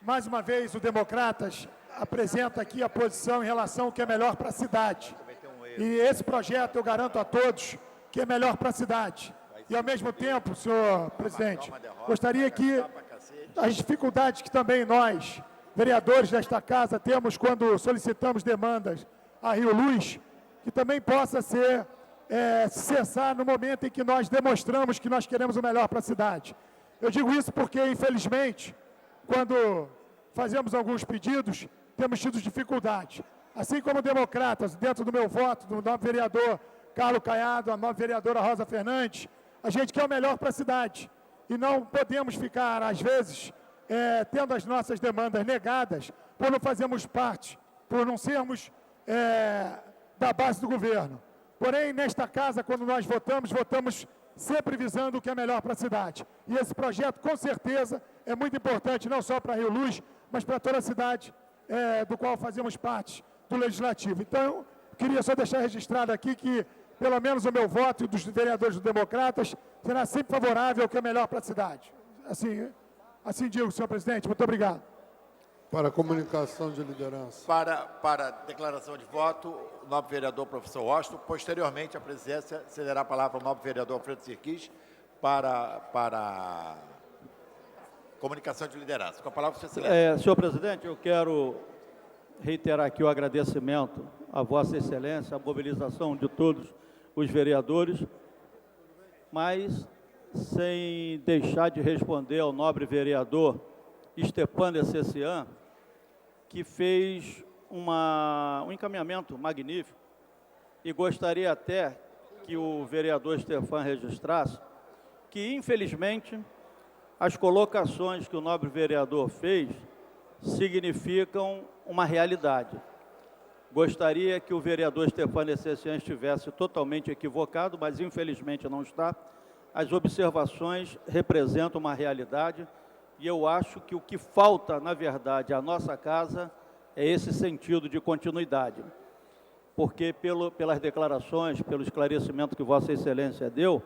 mais uma vez, o Democratas apresenta aqui a posição em relação ao que é melhor para a cidade. E esse projeto, eu garanto a todos, que é melhor para a cidade. E, ao mesmo tempo, senhor presidente, gostaria que as dificuldades que também nós, vereadores desta casa, temos quando solicitamos demandas à Rio Luz, que também possa cessar no momento em que nós demonstramos que nós queremos o melhor para a cidade. Eu digo isso porque, infelizmente, quando fazemos alguns pedidos, temos tido dificuldade. Assim como democratas, dentro do meu voto, do novo vereador Carlos Caiado, a nova vereadora Rosa Fernandes, a gente quer o melhor para a cidade. E não podemos ficar, às vezes, tendo as nossas demandas negadas, por não fazermos parte, por não sermos da base do governo. Porém, nesta casa, quando nós votamos sempre visando o que é melhor para a cidade. E esse projeto, com certeza, é muito importante, não só para Rio Luz, mas para toda a cidade do qual fazemos parte do Legislativo. Então, queria só deixar registrado aqui que, pelo menos o meu voto e dos vereadores do Democratas, será sempre favorável ao que é melhor para a cidade. Assim digo, senhor presidente. Muito obrigado. Para a comunicação de liderança. Para a declaração de voto, o nobre vereador professor Washington. Posteriormente, a presidência cederá a palavra ao nobre vereador Alfredo Sirquis para a comunicação de liderança. Com a palavra, Sua Excelência. Senhor presidente, eu quero reiterar aqui o agradecimento à Vossa Excelência, a mobilização de todos os vereadores, mas sem deixar de responder ao nobre vereador Stepan Essessian, que fez um encaminhamento magnífico, e gostaria até que o vereador Stepan registrasse que, infelizmente, as colocações que o nobre vereador fez significam uma realidade. Gostaria que o vereador Stepan Essessian estivesse totalmente equivocado, mas infelizmente não está. As observações representam uma realidade e eu acho que o que falta, na verdade, à nossa casa é esse sentido de continuidade. Porque pelas declarações, pelo esclarecimento que Vossa Excelência deu,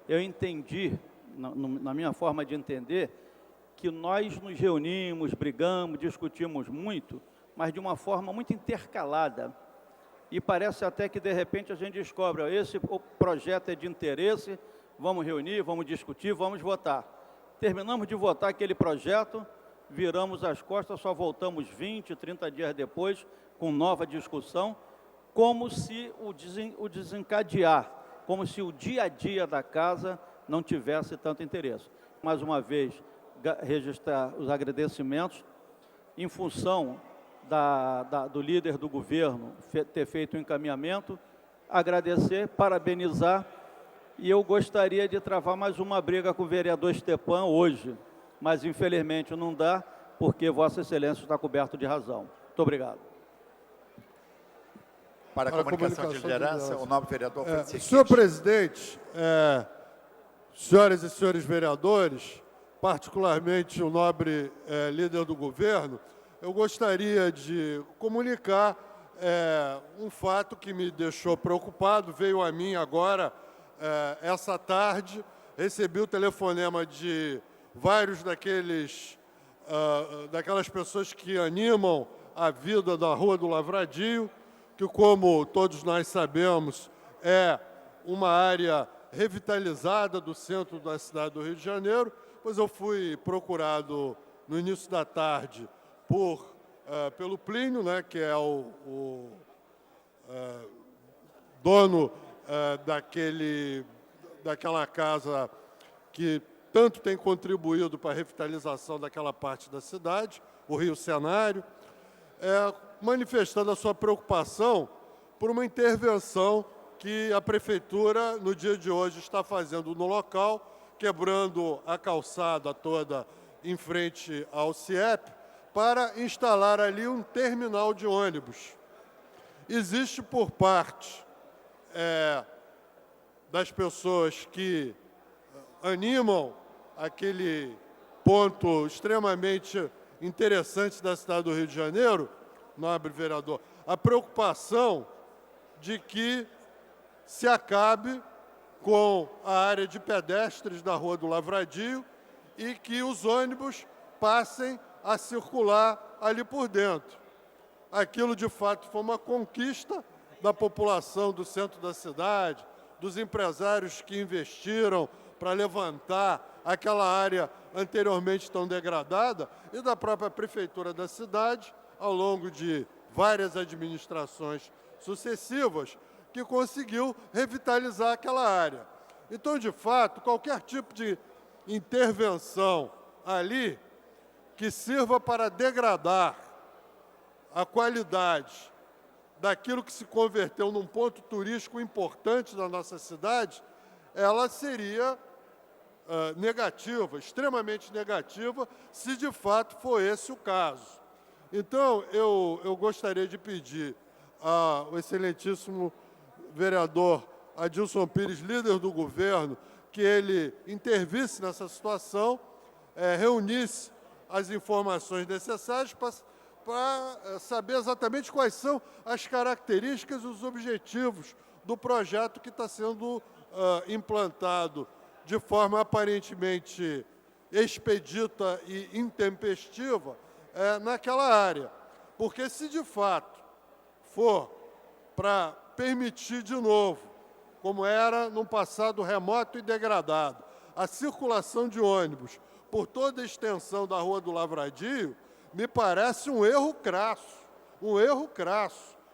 eu entendi, na minha forma de entender, que nós nos reunimos, brigamos, discutimos muito, mas de uma forma muito intercalada. E parece até que, de repente, a gente descobre, ó, esse projeto é de interesse, vamos reunir, vamos discutir, vamos votar. Terminamos de votar aquele projeto, viramos as costas, só voltamos 20, 30 dias depois, com nova discussão, como se o desencadear, como se o dia a dia da casa não tivesse tanto interesse. Mais uma vez, registrar os agradecimentos em função do líder do governo ter feito o encaminhamento, agradecer, parabenizar, e eu gostaria de travar mais uma briga com o vereador Stepan hoje, mas infelizmente não dá, porque Vossa Excelência está coberto de razão. Muito obrigado. Para a comunicação de liderança, o nobre vereador Francisco. Senhor presidente, senhoras e senhores vereadores, particularmente o nobre líder do governo, eu gostaria de comunicar um fato que me deixou preocupado, veio a mim agora, essa tarde, recebi o telefonema de vários daquelas pessoas que animam a vida da Rua do Lavradio, que, como todos nós sabemos, é uma área revitalizada do centro da cidade do Rio de Janeiro, pois eu fui procurado no início da tarde pelo Plínio, né, que é o dono daquela casa que tanto tem contribuído para a revitalização daquela parte da cidade, o Rio Cenário, manifestando a sua preocupação por uma intervenção que a Prefeitura, no dia de hoje, está fazendo no local, quebrando a calçada toda em frente ao CIEP, para instalar ali um terminal de ônibus. Existe por parte das pessoas que animam aquele ponto extremamente interessantes da cidade do Rio de Janeiro, nobre vereador, a preocupação de que se acabe com a área de pedestres da Rua do Lavradio e que os ônibus passem a circular ali por dentro. Aquilo, de fato, foi uma conquista da população do centro da cidade, dos empresários que investiram para levantar aquela área anteriormente tão degradada e da própria prefeitura da cidade, ao longo de várias administrações sucessivas, que conseguiu revitalizar aquela área. Então, de fato, qualquer tipo de intervenção ali que sirva para degradar a qualidade daquilo que se converteu num ponto turístico importante da nossa cidade, ela seria negativa, extremamente negativa, se de fato for esse o caso. Então, eu gostaria de pedir ao excelentíssimo vereador Adilson Pires, líder do governo, que ele intervisse nessa situação, reunisse as informações necessárias para saber exatamente quais são as características e os objetivos do projeto que está sendo implantado de forma aparentemente expedita e intempestiva naquela área. Porque se de fato for para permitir de novo, como era num passado remoto e degradado, a circulação de ônibus por toda a extensão da Rua do Lavradio, me parece um erro crasso,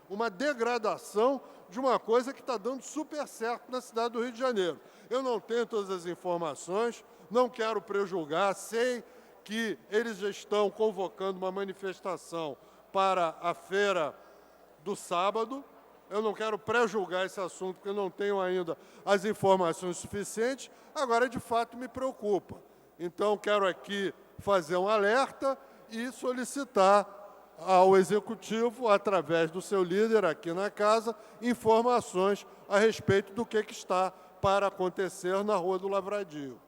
uma degradação de uma coisa que está dando super certo na cidade do Rio de Janeiro. Eu não tenho todas as informações, não quero prejulgar, sei que eles já estão convocando uma manifestação para a feira do sábado. Eu não quero prejulgar esse assunto, porque eu não tenho ainda as informações suficientes. Agora, de fato, me preocupa. Então, quero aqui fazer um alerta e solicitar ao Executivo, através do seu líder aqui na Casa, informações a respeito do que está para acontecer na Rua do Lavradio.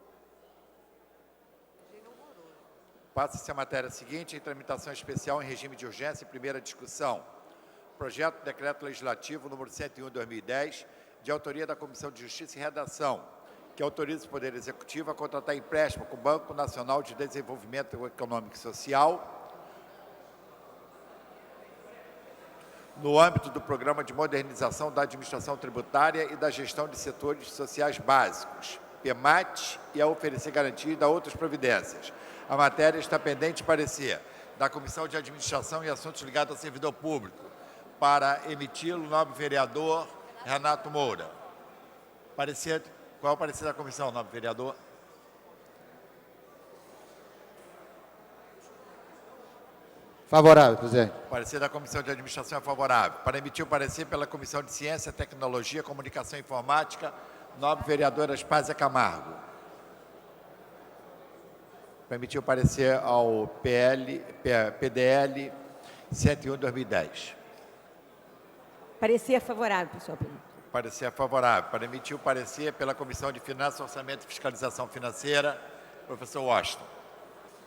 Passa-se a matéria seguinte, em tramitação especial em regime de urgência e primeira discussão. Projeto de Decreto Legislativo número 101/2010, de autoria da Comissão de Justiça e Redação, que autoriza o Poder Executivo a contratar empréstimo com o Banco Nacional de Desenvolvimento Econômico e Social, no âmbito do Programa de Modernização da Administração Tributária e da Gestão de Setores Sociais Básicos, PEMAT, e a oferecer garantia e dar outras providências. A matéria está pendente de parecer da Comissão de Administração e Assuntos ligados ao Servidor Público, para emiti-lo o nobre vereador Renato Moura. Parecer, qual é o parecer da comissão, nobre vereador? Favorável, presidente. O parecer da Comissão de Administração é favorável. Para emitir o parecer pela Comissão de Ciência, Tecnologia, Comunicação e Informática, nobre vereador Aspásia Camargo. Para emitir o parecer ao PDL 101/2010. Parecer favorável, senhor presidente. Parecer favorável. Para emitir o parecer pela Comissão de Finanças, Orçamento e Fiscalização Financeira, professor Washington.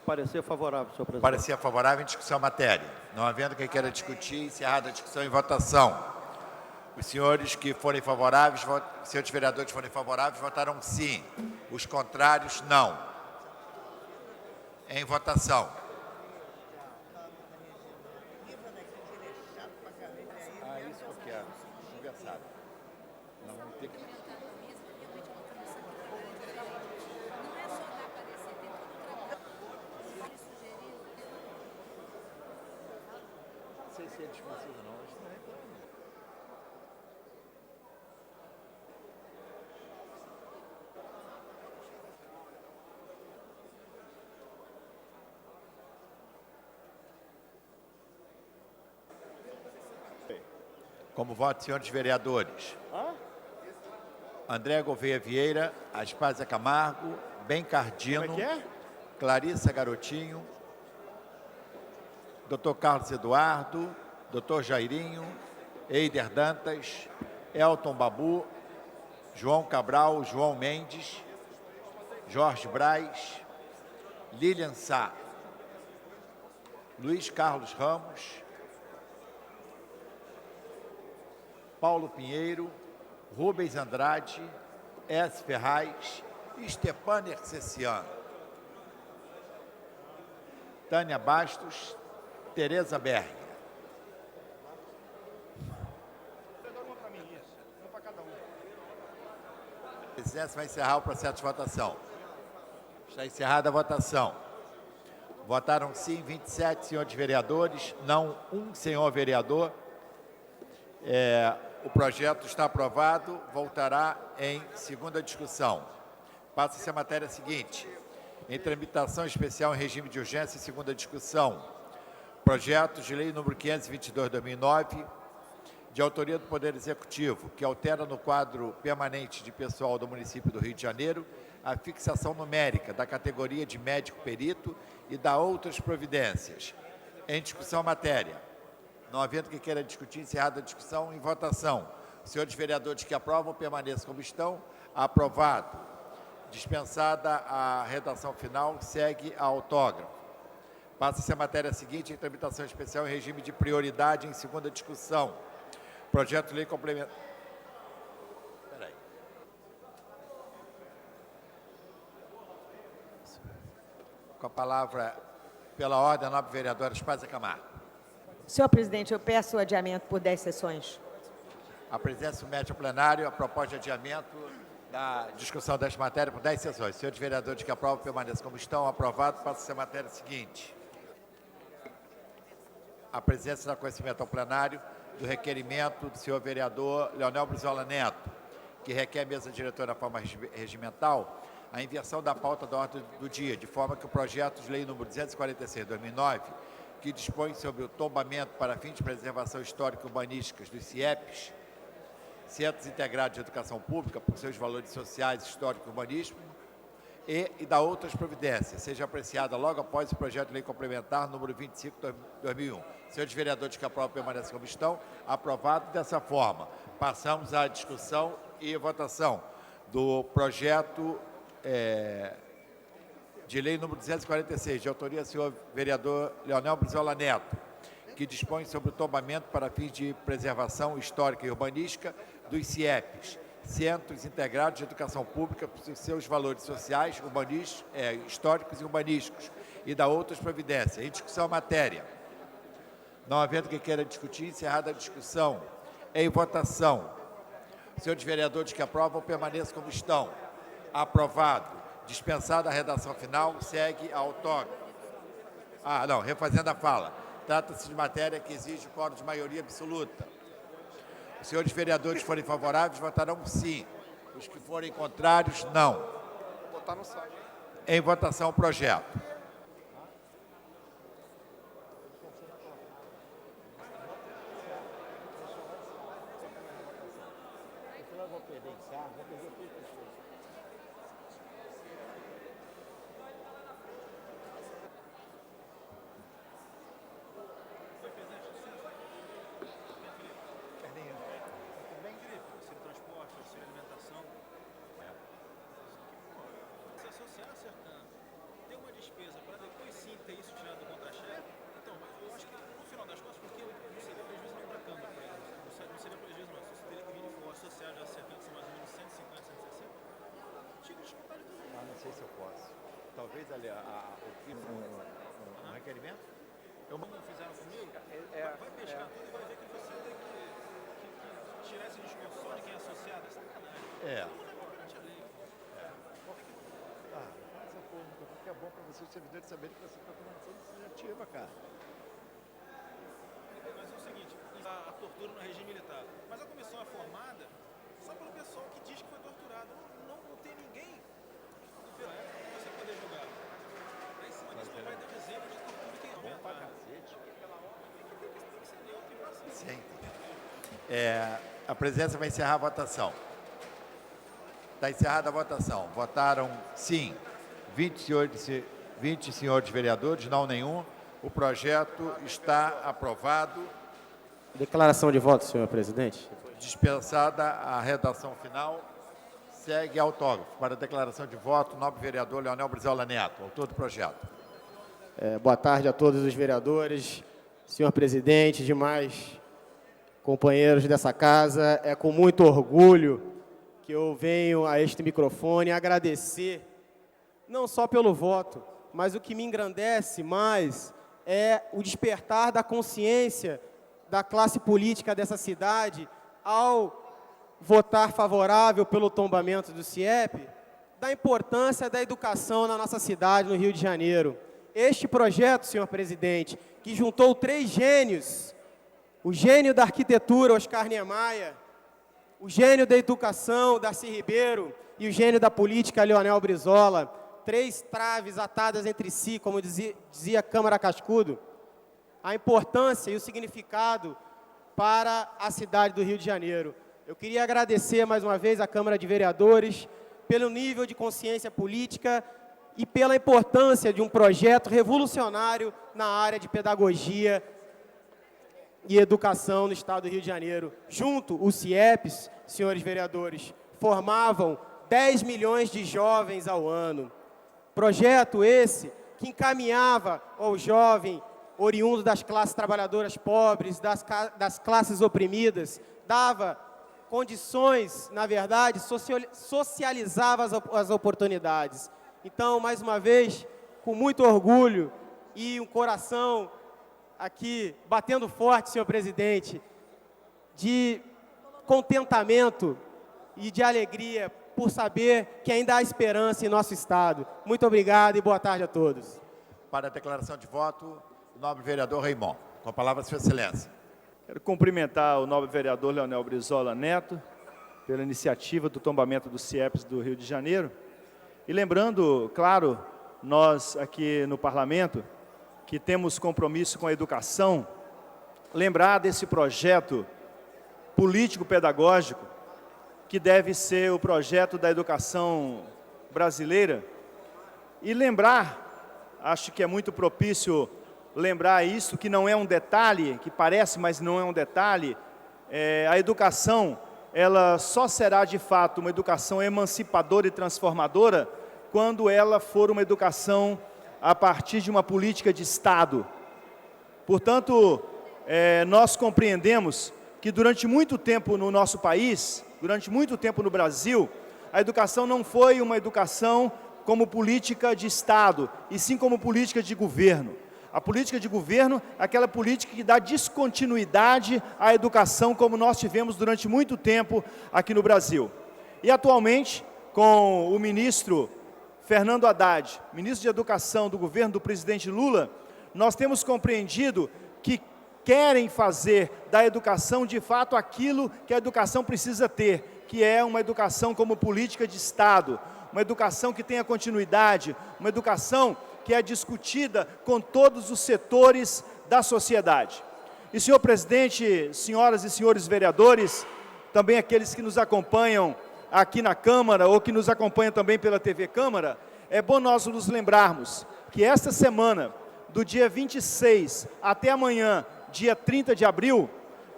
Parecer favorável, senhor presidente. Parecer favorável em discussão à matéria. Não havendo quem queira discutir, encerrada a discussão em votação. Os senhores que forem favoráveis, os senhores vereadores que forem favoráveis, votarão sim. Os contrários, não. Em votação. Isso que eu quero. Conversado. Nós vamos ter que... Não sei se eles precisam, não. Isso não é problema. Como voto, senhores vereadores. André Gouveia Vieira, Aspásia Camargo, Ben Cardino, Clarissa Garotinho, Dr. Carlos Eduardo, Dr. Jairinho, Eider Dantas, Elton Babu, João Cabral, João Mendes, Jorge Braz, Lilian Sá. Luiz Carlos Ramos, Paulo Pinheiro, Rubens Andrade, S. Ferraz e Stepan Ercecian. Tânia Bastos, Tereza Berg. A presidência vai encerrar o processo de votação. Está encerrada a votação. Votaram sim 27 senhores vereadores, não um senhor vereador. O projeto está aprovado, voltará em segunda discussão. Passa-se a matéria seguinte. Em tramitação especial em regime de urgência e segunda discussão. Projeto de lei número 522/2009, de autoria do Poder Executivo, que altera no quadro permanente de pessoal do município do Rio de Janeiro a fixação numérica da categoria de médico-perito e da outras providências. Em discussão a matéria. Não havendo que queira discutir, encerrada a discussão, em votação. Os senhores vereadores que aprovam, permaneçam como estão. Aprovado. Dispensada a redação final, segue a autógrafo. Passa-se a matéria seguinte, em tramitação especial em regime de prioridade, em segunda discussão. Projeto de lei complementar. Espera aí. Com a palavra, pela ordem, a nobre vereadora Spásia Camargo. Senhor presidente, eu peço o adiamento por 10 sessões. A presidência submete ao plenário a proposta de adiamento da discussão desta matéria por 10 sessões. Senhores vereadores que aprovam, permaneçam como estão. Aprovado, passa-se a matéria seguinte. A presidência dá conhecimento ao plenário do requerimento do senhor vereador Leonel Brizola Neto, que requer à mesa diretora na forma regimental a inversão da pauta da ordem do dia, de forma que o projeto de lei número 246/2009, que dispõe sobre o tombamento para fins de preservação histórica e urbanísticas dos CIEPs, Centros Integrados de Educação Pública, por seus valores sociais, histórico e urbanístico, e da outras providências, seja apreciada logo após o projeto de lei complementar número 25/2001. Senhores vereadores que aprovam, permanecem como estão. Aprovado dessa forma. Passamos à discussão e votação do projeto de lei número 246, de autoria do senhor vereador Leonel Brizola Neto, que dispõe sobre o tombamento para fins de preservação histórica e urbanística dos CIEPs, Centros Integrados de Educação Pública, por seus valores sociais, históricos e urbanísticos, e da outras providências. Em discussão a matéria. Não havendo que queira discutir, encerrada a discussão. Em votação. Senhores vereadores que aprovam, permaneçam como estão. Aprovado. Dispensada a redação final, segue a autógrafo. Refazendo a fala. Trata-se de matéria que exige o quórum de maioria absoluta. Os senhores vereadores que forem favoráveis, votarão sim. Os que forem contrários, não. Botar no site. Em votação, o projeto. Não sei se eu posso. Talvez ali um requerimento? Como fizeram comigo, vai pescar tudo e vai ver que você tem que tirar esse discurso só de quem é associado. É sacanagem. Faz a pública, porque é bom para você, os servidores, saberem que você está tomando ação iniciativa, cara. Mas é o seguinte, a tortura no regime militar. Mas a comissão é formada só pelo pessoal que diz que foi torturado. Não tem ninguém do PRF para você poder julgar. Aí, em cima disso, não vai dar exemplo de tortura e quem é bom pra cacete. Sim. A presidência vai encerrar a votação. Está encerrada a votação. Votaram sim 20 senhores vereadores, não nenhum. O projeto está aprovado. Declaração de voto, senhor presidente. Dispensada a redação final, segue autógrafo. Para a declaração de voto, o nobre vereador Leonel Brizola Neto, autor do projeto. Boa tarde a todos os vereadores, senhor presidente, demais companheiros dessa casa. É com muito orgulho que eu venho a este microfone agradecer, não só pelo voto, mas o que me engrandece mais é o despertar da consciência da classe política dessa cidade ao votar favorável pelo tombamento do CIEP, da importância da educação na nossa cidade, no Rio de Janeiro. Este projeto, senhor presidente, que juntou 3 gênios, o gênio da arquitetura, Oscar Niemeyer, o gênio da educação, Darcy Ribeiro, e o gênio da política, Leonel Brizola, 3 traves atadas entre si, como dizia Câmara Cascudo, a importância e o significado para a cidade do Rio de Janeiro. Eu queria agradecer mais uma vez à Câmara de Vereadores pelo nível de consciência política e pela importância de um projeto revolucionário na área de pedagogia e educação no estado do Rio de Janeiro. Junto, os CIEPs, senhores vereadores, formavam 10 milhões de jovens ao ano. Projeto esse que encaminhava ao jovem oriundo das classes trabalhadoras pobres, das classes oprimidas, dava condições, na verdade, socializava as oportunidades. Então, mais uma vez, com muito orgulho e um coração aqui batendo forte, senhor presidente, de contentamento e de alegria por saber que ainda há esperança em nosso estado. Muito obrigado e boa tarde a todos. Para a declaração de voto, o nobre vereador Raimon. Com a palavra, sua excelência. Quero cumprimentar o nobre vereador Leonel Brizola Neto pela iniciativa do tombamento dos CIEPs do Rio de Janeiro. E lembrando, claro, nós aqui no Parlamento, que temos compromisso com a educação, lembrar desse projeto político-pedagógico, que deve ser o projeto da educação brasileira, e lembrar, acho que é muito propício lembrar isso, que não é um detalhe, que parece, mas não é um detalhe, a educação, ela só será de fato uma educação emancipadora e transformadora quando ela for uma educação a partir de uma política de Estado. Portanto, nós compreendemos que durante muito tempo no nosso país, durante muito tempo no Brasil, a educação não foi uma educação como política de Estado, e sim como política de governo. A política de governo é aquela política que dá descontinuidade à educação, como nós tivemos durante muito tempo aqui no Brasil. E atualmente, com o ministro Fernando Haddad, ministro de Educação do governo do presidente Lula, nós temos compreendido que querem fazer da educação, de fato, aquilo que a educação precisa ter, que é uma educação como política de Estado, uma educação que tenha continuidade, uma educação que é discutida com todos os setores da sociedade. E, senhor presidente, senhoras e senhores vereadores, também aqueles que nos acompanham aqui na Câmara ou que nos acompanham também pela TV Câmara, é bom nós nos lembrarmos que esta semana, do dia 26 até amanhã, dia 30 de abril,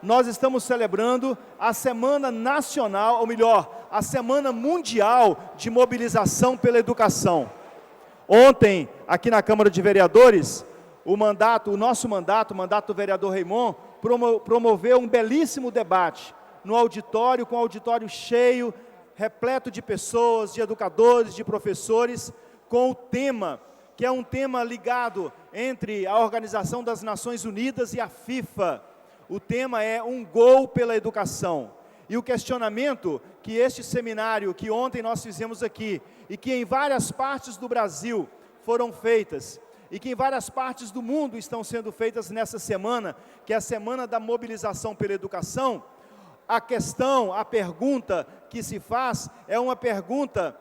nós estamos celebrando a Semana Nacional, ou melhor, a Semana Mundial de Mobilização pela Educação. Ontem, aqui na Câmara de Vereadores, o nosso mandato, o mandato do vereador Raimon, promoveu um belíssimo debate no auditório, com o auditório cheio, repleto de pessoas, de educadores, de professores, com o tema, que é um tema ligado entre a Organização das Nações Unidas e a FIFA. O tema é um gol pela educação. E o questionamento que este seminário, que ontem nós fizemos aqui, e que em várias partes do Brasil foram feitas, e que em várias partes do mundo estão sendo feitas nessa semana, que é a Semana da Mobilização pela Educação, a pergunta que se faz é uma pergunta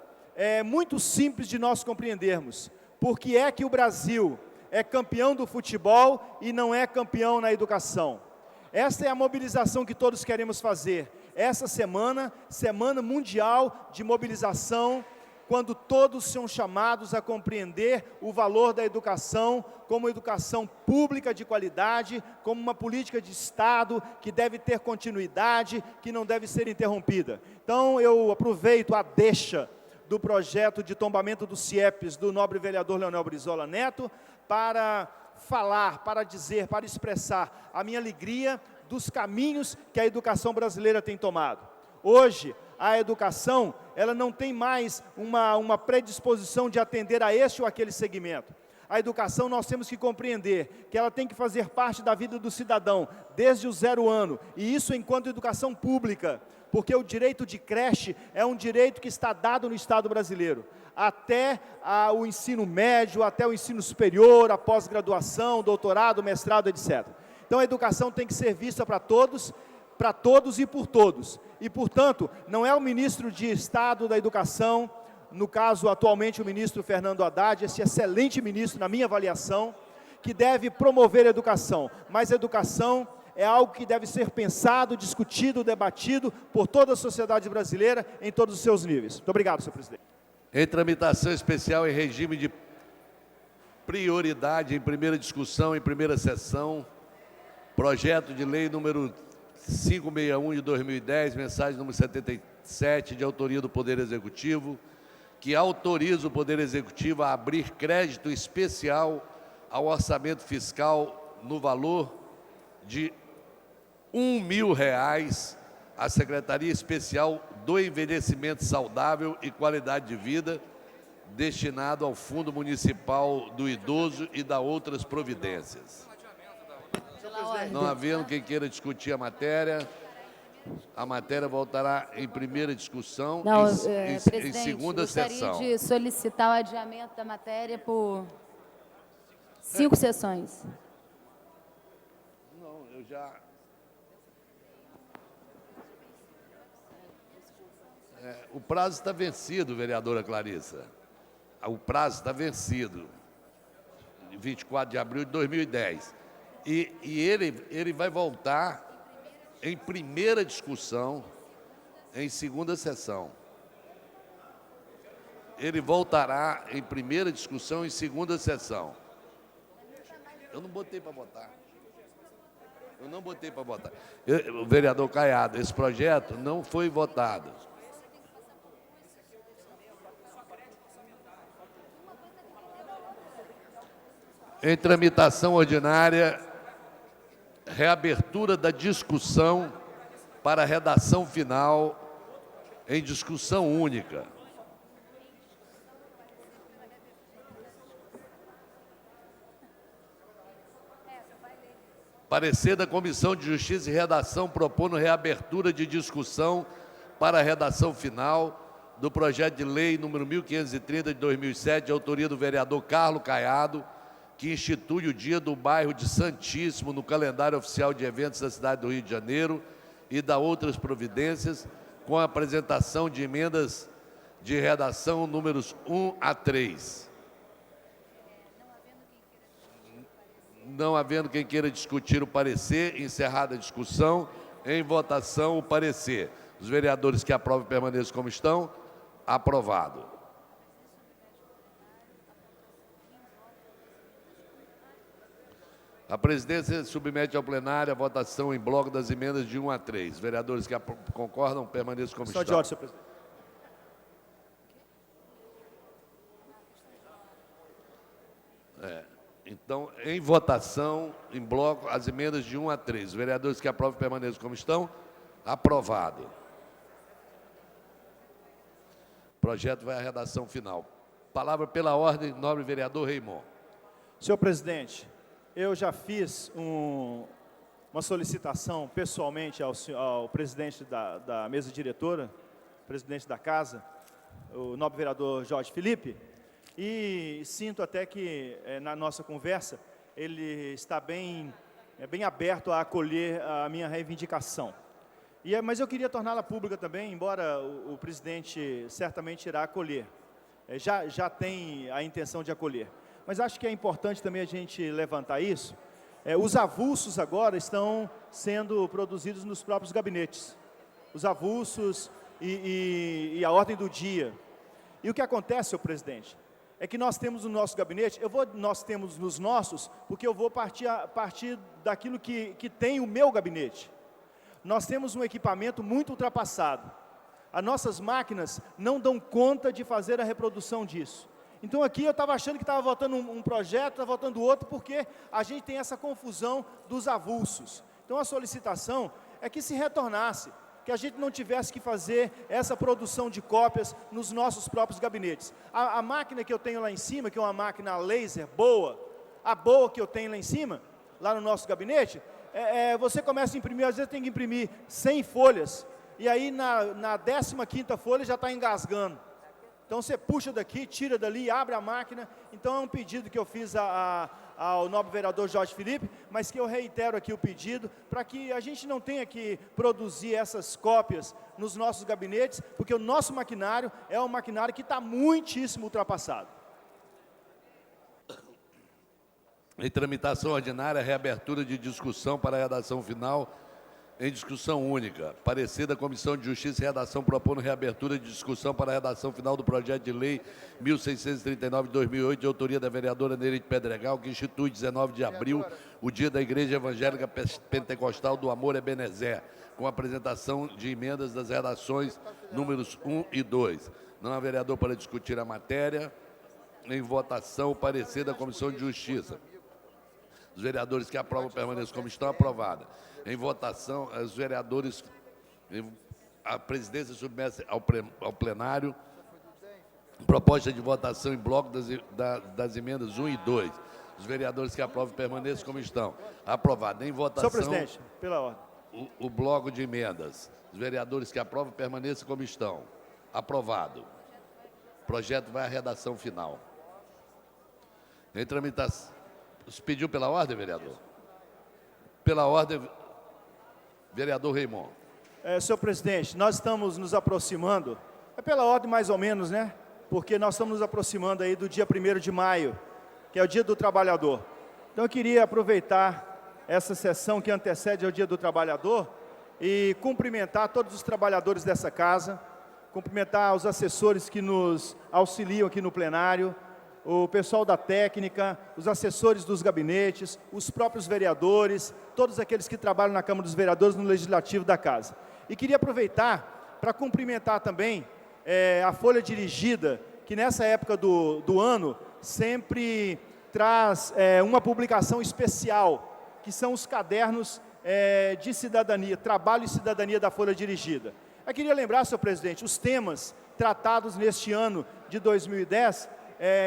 muito simples de nós compreendermos. Por que é que o Brasil é campeão do futebol e não é campeão na educação? Essa é a mobilização que todos queremos fazer. Essa semana, Semana Mundial de Mobilização, quando todos são chamados a compreender o valor da educação como educação pública de qualidade, como uma política de Estado que deve ter continuidade, que não deve ser interrompida. Então, eu aproveito a deixa do projeto de tombamento do CIEPs do nobre vereador Leonel Brizola Neto, para falar, para dizer, para expressar a minha alegria dos caminhos que a educação brasileira tem tomado. Hoje, a educação, ela não tem mais uma predisposição de atender a este ou aquele segmento. A educação, nós temos que compreender que ela tem que fazer parte da vida do cidadão, desde o 0 ano, e isso enquanto educação pública, porque o direito de creche é um direito que está dado no Estado brasileiro, até o ensino médio, até o ensino superior, a pós-graduação, doutorado, mestrado, etc. Então a educação tem que ser vista para todos e por todos. E, portanto, não é o ministro de Estado da Educação, no caso, atualmente, o ministro Fernando Haddad, esse excelente ministro, na minha avaliação, que deve promover a educação. Mas a educação é algo que deve ser pensado, discutido, debatido por toda a sociedade brasileira, em todos os seus níveis. Muito obrigado, senhor presidente. Em tramitação especial em regime de prioridade, em primeira discussão, em primeira sessão, projeto de lei número 561 de 2010, mensagem número 77, de autoria do Poder Executivo, que autoriza o Poder Executivo a abrir crédito especial ao orçamento fiscal no valor de R$1.000 à Secretaria Especial do Envelhecimento Saudável e Qualidade de Vida, destinado ao Fundo Municipal do Idoso e da outras providências. Não havendo quem queira discutir a matéria voltará em primeira discussão, em segunda sessão. Gostaria de solicitar o adiamento da matéria por 5 sessões. Não, eu já... o prazo está vencido, vereadora Clarissa. O prazo está vencido, 24 de abril de 2010. E ele vai voltar em primeira discussão, em segunda sessão. Ele voltará em primeira discussão, em segunda sessão. Eu não botei para votar. O vereador Caiado, esse projeto não foi votado. Em tramitação ordinária, reabertura da discussão para a redação final em discussão única. Parecer da Comissão de Justiça e Redação propondo reabertura de discussão para a redação final do projeto de lei número 1530 de 2007, de autoria do vereador Carlos Caiado, que institui o Dia do Bairro de Santíssimo no calendário oficial de eventos da cidade do Rio de Janeiro e da outras providências, com a apresentação de emendas de redação números 1 a 3. Não havendo quem queira discutir o parecer, encerrada a discussão, em votação o parecer. Os vereadores que aprovam permaneçam como estão. Aprovado. A presidência submete ao plenário a votação em bloco das emendas de 1 a 3. Vereadores que concordam, permaneçam como estão. De ordem, senhor presidente. Então, em votação, em bloco, as emendas de 1 a 3. Vereadores que aprovam, permaneçam como estão. Aprovado. O projeto vai à redação final. Palavra pela ordem, nobre vereador Raimon. Senhor presidente, eu já fiz uma solicitação pessoalmente ao presidente da mesa diretora, presidente da casa, o nobre vereador Jorge Felipe, e sinto até que na nossa conversa ele está bem aberto a acolher a minha reivindicação. Mas eu queria torná-la pública também, embora o presidente certamente irá acolher. Já tem a intenção de acolher. Mas acho que é importante também a gente levantar isso. Os avulsos agora estão sendo produzidos nos próprios gabinetes. Os avulsos e a ordem do dia. E o que acontece, senhor presidente, é que nós temos no nosso gabinete, nós temos nos nossos, porque eu vou partir daquilo que tem o meu gabinete. Nós temos um equipamento muito ultrapassado. As nossas máquinas não dão conta de fazer a reprodução disso. Então aqui eu estava achando que estava votando um projeto, estava votando outro, porque a gente tem essa confusão dos avulsos. Então a solicitação é que se retornasse, que a gente não tivesse que fazer essa produção de cópias nos nossos próprios gabinetes. A máquina que eu tenho lá em cima, que é uma máquina laser boa, a boa que eu tenho lá em cima, lá no nosso gabinete, você começa a imprimir, às vezes tem que imprimir 100 folhas, e aí na 15ª folha já está engasgando. Então você puxa daqui, tira dali, abre a máquina. Então é um pedido que eu fiz ao nobre vereador Jorge Felipe, mas que eu reitero aqui o pedido, para que a gente não tenha que produzir essas cópias nos nossos gabinetes, porque o nosso maquinário é um maquinário que está muitíssimo ultrapassado. Em tramitação ordinária, reabertura de discussão para a redação final em discussão única. Parecer da Comissão de Justiça e Redação propondo reabertura de discussão para a redação final do projeto de lei 1639 de 2008, de autoria da vereadora Nereide Pedregal, que institui 19 de abril o Dia da Igreja Evangélica Pentecostal do Amor Ebenezer, com apresentação de emendas das redações números 1 e 2. Não há vereador para discutir a matéria. Em votação, o parecer da Comissão de Justiça. Os vereadores que aprovam permaneçam como estão, aprovada. Em votação, os vereadores, a presidência submete ao plenário proposta de votação em bloco das emendas 1 e 2. Os vereadores que aprovam permaneçam como estão. Aprovado. Em votação, Senhor presidente, pela ordem. O bloco de emendas. Os vereadores que aprovam permaneçam como estão. Aprovado. O projeto vai à redação final. Em tramitação. Você pediu pela ordem, vereador? Pela ordem, vereador Raimon. Senhor presidente, nós estamos nos aproximando, pela ordem mais ou menos, né? Porque nós estamos nos aproximando aí do dia 1º de maio, que é o Dia do Trabalhador. Então eu queria aproveitar essa sessão que antecede ao Dia do Trabalhador e cumprimentar todos os trabalhadores dessa casa, cumprimentar os assessores que nos auxiliam aqui no plenário, o pessoal da técnica, os assessores dos gabinetes, os próprios vereadores, todos aqueles que trabalham na Câmara dos Vereadores, no Legislativo da Casa. E queria aproveitar para cumprimentar também a Folha Dirigida, que nessa época do ano sempre traz uma publicação especial, que são os cadernos de cidadania, trabalho e cidadania da Folha Dirigida. Eu queria lembrar, senhor presidente, os temas tratados neste ano de 2010,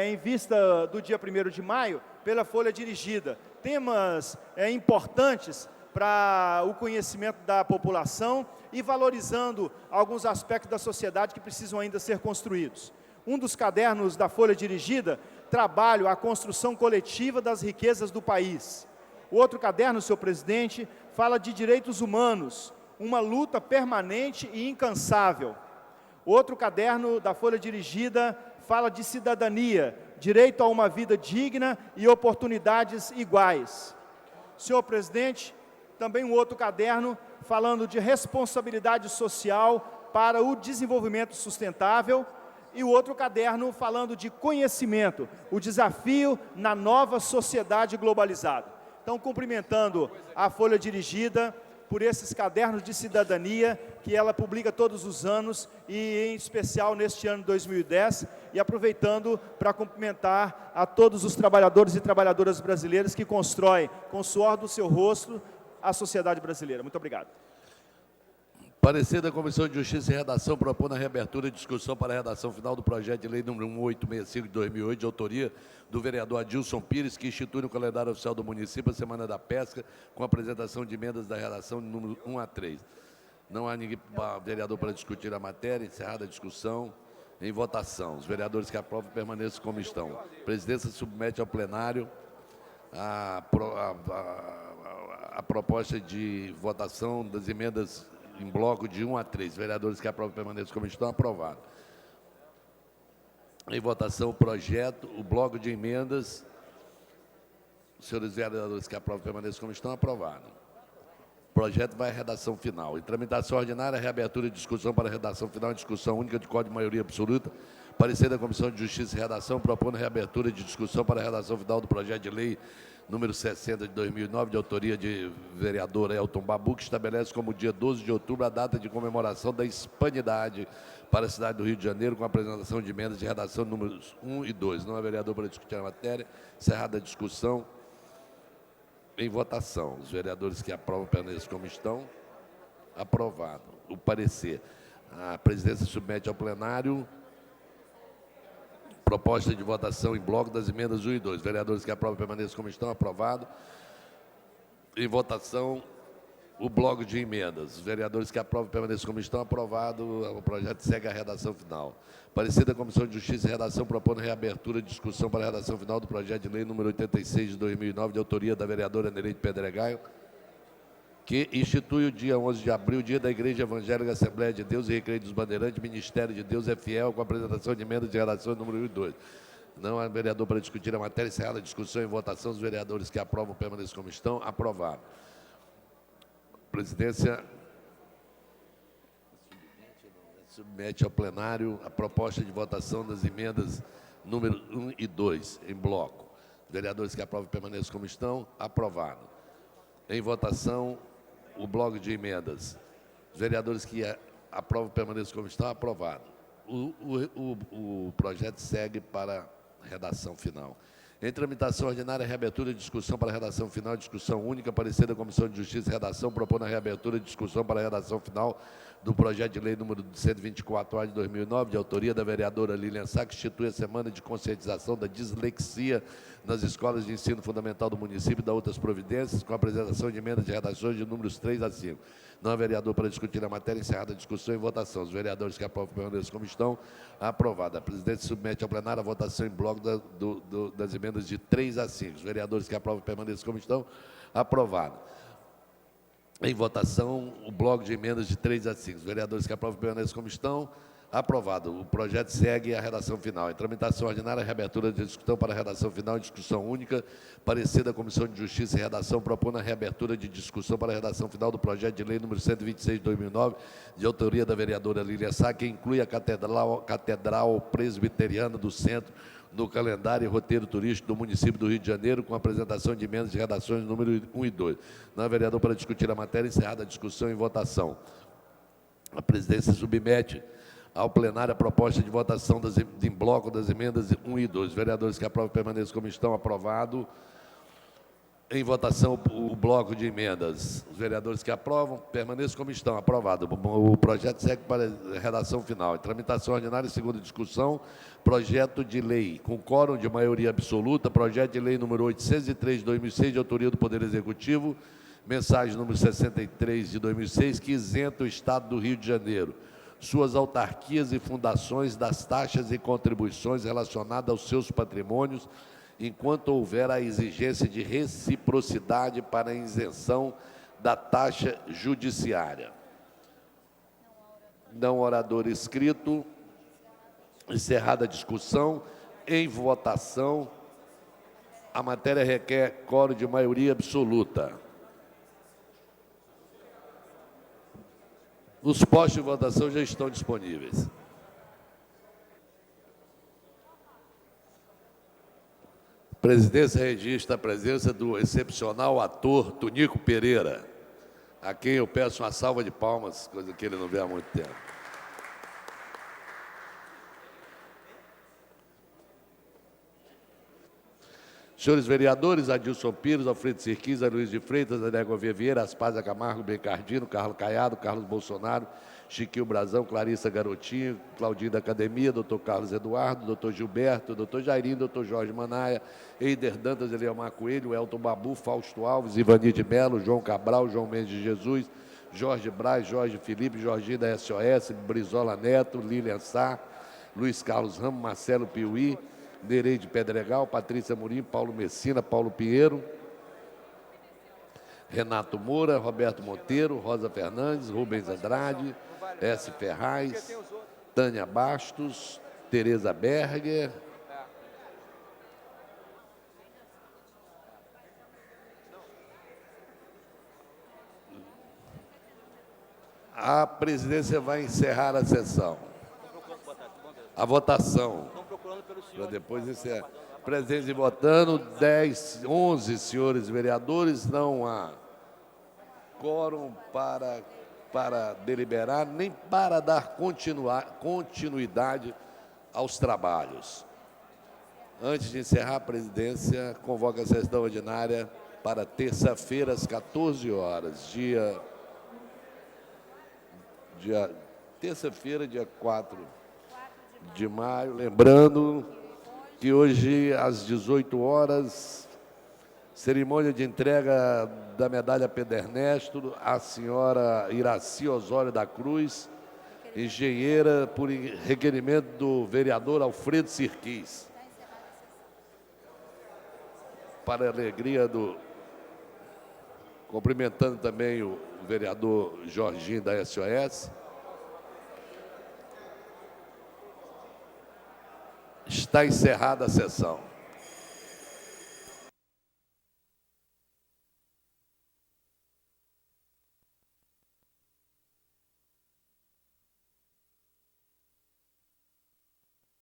em vista do dia 1º de maio, pela Folha Dirigida. Temas importantes para o conhecimento da população e valorizando alguns aspectos da sociedade que precisam ainda ser construídos. Um dos cadernos da Folha Dirigida, trabalho a construção coletiva das riquezas do país. O outro caderno, senhor presidente, fala de direitos humanos, uma luta permanente e incansável. Outro caderno da Folha Dirigida fala de cidadania, direito a uma vida digna e oportunidades iguais. Senhor presidente, também um outro caderno falando de responsabilidade social para o desenvolvimento sustentável e o outro caderno falando de conhecimento, o desafio na nova sociedade globalizada. Então, cumprimentando a Folha Dirigida por esses cadernos de cidadania que ela publica todos os anos e em especial neste ano de 2010 e aproveitando para cumprimentar a todos os trabalhadores e trabalhadoras brasileiras que constroem com o suor do seu rosto a sociedade brasileira. Muito obrigado. Parecer da Comissão de Justiça e Redação propõe a reabertura de discussão para a redação final do projeto de lei número 1865 de 2008, de autoria do vereador Adilson Pires, que institui no calendário oficial do município a Semana da Pesca, com apresentação de emendas da redação número 1 a 3. Não há ninguém, vereador, para discutir a matéria. Encerrada a discussão, em votação. Os vereadores que aprovam permaneçam como estão. A presidência submete ao plenário a proposta de votação das emendas em bloco de 1 a 3. Vereadores que aprovam permaneçam como estão, aprovado. Em votação o projeto, o bloco de emendas. Os senhores vereadores que aprovam permaneçam como estão, aprovado. O projeto vai à redação final. Em tramitação ordinária, reabertura de discussão para a redação final em discussão única de código de maioria absoluta. Parecer da Comissão de Justiça e Redação propondo reabertura de discussão para a redação final do projeto de lei número 60 de 2009, de autoria de vereador Elton Babu, que estabelece como dia 12 de outubro a data de comemoração da Hispanidade para a cidade do Rio de Janeiro, com a apresentação de emendas de redação números 1 e 2. Não há vereador para discutir a matéria. Encerrada a discussão, em votação. Os vereadores que aprovam permaneçam como estão. Aprovado. O parecer. A presidência submete ao plenário proposta de votação em bloco das emendas 1 e 2. Vereadores que aprovam permaneçam como estão. Aprovado. Em votação, o bloco de emendas. Os vereadores que aprovam permaneçam como estão. Aprovado. O projeto segue a redação final. Parecer da Comissão de Justiça e Redação propõe reabertura de discussão para a redação final do projeto de lei número 86 de 2009, de autoria da vereadora Nereide Pedregaio, que institui o dia 11 de abril, dia da Igreja Evangélica Assembleia de Deus e Recreio dos Bandeirantes, Ministério de Deus é Fiel, com a apresentação de emendas de redação número 1 e 2. Não há vereador para discutir a matéria. Encerrada a discussão e votação. Os vereadores que aprovam permanecem como estão. Aprovado. Presidência submete ao plenário a proposta de votação das emendas número 1 e 2, em bloco. Vereadores que aprovam permaneçam como estão. Aprovado. Em votação, o bloco de emendas. Os vereadores que aprovam permaneçam como estão. Aprovado. O projeto segue para a redação final. Em tramitação ordinária, reabertura de discussão para a redação final, discussão única, parecer da Comissão de Justiça e Redação, propõe a reabertura de discussão para a redação final do projeto de lei número 124A de 2009, de autoria da vereadora Lilian Sá, que institui a Semana de Conscientização da Dislexia nas escolas de ensino fundamental do município e da outras providências, com a apresentação de emendas de redações de números 3 a 5. Não há vereador para discutir a matéria. Encerrada a discussão e votação. Os vereadores que aprovam permaneçam como estão. Aprovado. A presidência submete ao plenário a votação em bloco das emendas de 3 a 5. Os vereadores que aprovam permaneçam como estão. Aprovado. Em votação, o bloco de emendas de 3 a 5. Os vereadores que aprovam permaneçam como estão. Aprovado. O projeto segue a redação final. Em tramitação ordinária, reabertura de discussão para a redação final, discussão única. Parecer da Comissão de Justiça e Redação propõe a reabertura de discussão para a redação final do projeto de lei número 126 de 2009, de autoria da vereadora Lília Sá, que inclui a Catedral Presbiteriana do Centro no calendário e roteiro turístico do município do Rio de Janeiro, com a apresentação de emendas de redações número 1 e 2. Não há vereador para discutir a matéria. Encerrada a discussão e votação. A presidência submete ao plenário a proposta de votação em bloco das emendas 1 e 2. Vereadores que aprovam permaneçam como estão. Aprovado. Em votação, o bloco de emendas. Os vereadores que aprovam permaneçam como estão. Aprovado. O projeto segue para a redação final. Em tramitação ordinária, segunda discussão, projeto de lei com quórum de maioria absoluta, projeto de lei número 803 de 2006, de autoria do Poder Executivo, mensagem número 63 de 2006, que isenta o Estado do Rio de Janeiro, suas autarquias e fundações das taxas e contribuições relacionadas aos seus patrimônios, enquanto houver a exigência de reciprocidade para a isenção da taxa judiciária. Não orador inscrito. Encerrada a discussão. Em votação, a matéria requer quórum de maioria absoluta. Os postos de votação já estão disponíveis. A presidência registra a presença do excepcional ator Tunico Pereira, a quem eu peço uma salva de palmas, coisa que ele não vê há muito tempo. Senhores vereadores, Adilson Pires, Alfredo Sirquis, Luiz de Freitas, André Gouveia Vieira, Aspásia Camargo, Becardino, Carlos Caiado, Carlos Bolsonaro, Chiquinho Brazão, Clarissa Garotinho, Claudinho da Academia, doutor Carlos Eduardo, doutor Gilberto, doutor Jairinho, doutor Jorge Manaia, Eider Dantas, Eliomar Coelho, Elton Babu, Fausto Alves, Ivani de Melo, João Cabral, João Mendes de Jesus, Jorge Braz, Jorge Felipe, Jorginho da SOS, Brizola Neto, Lilian Sá, Luiz Carlos Ramos, Marcelo Piuí, Nereide Pedregal, Patrícia Murim, Paulo Messina, Paulo Pinheiro, Renato Moura, Roberto Monteiro, Rosa Fernandes, Rubens Andrade, S. Ferraz, Tânia Bastos, Tereza Berger, a presidência vai encerrar a sessão. A votação. Para depois encerrar. Presentes e votando, 11 senhores vereadores, não há quórum para deliberar, nem para dar continuidade aos trabalhos. Antes de encerrar, a presidência convoca a sessão ordinária para terça-feira, às 14 horas, terça-feira, dia 4 de maio. Lembrando que hoje, às 18 horas, cerimônia de entrega da medalha Pedro Ernesto à senhora Iraci Osório da Cruz, engenheira, por requerimento do vereador Alfredo Sirquis. Para a alegria do... Cumprimentando também o vereador Jorginho da SOS. Está encerrada a sessão.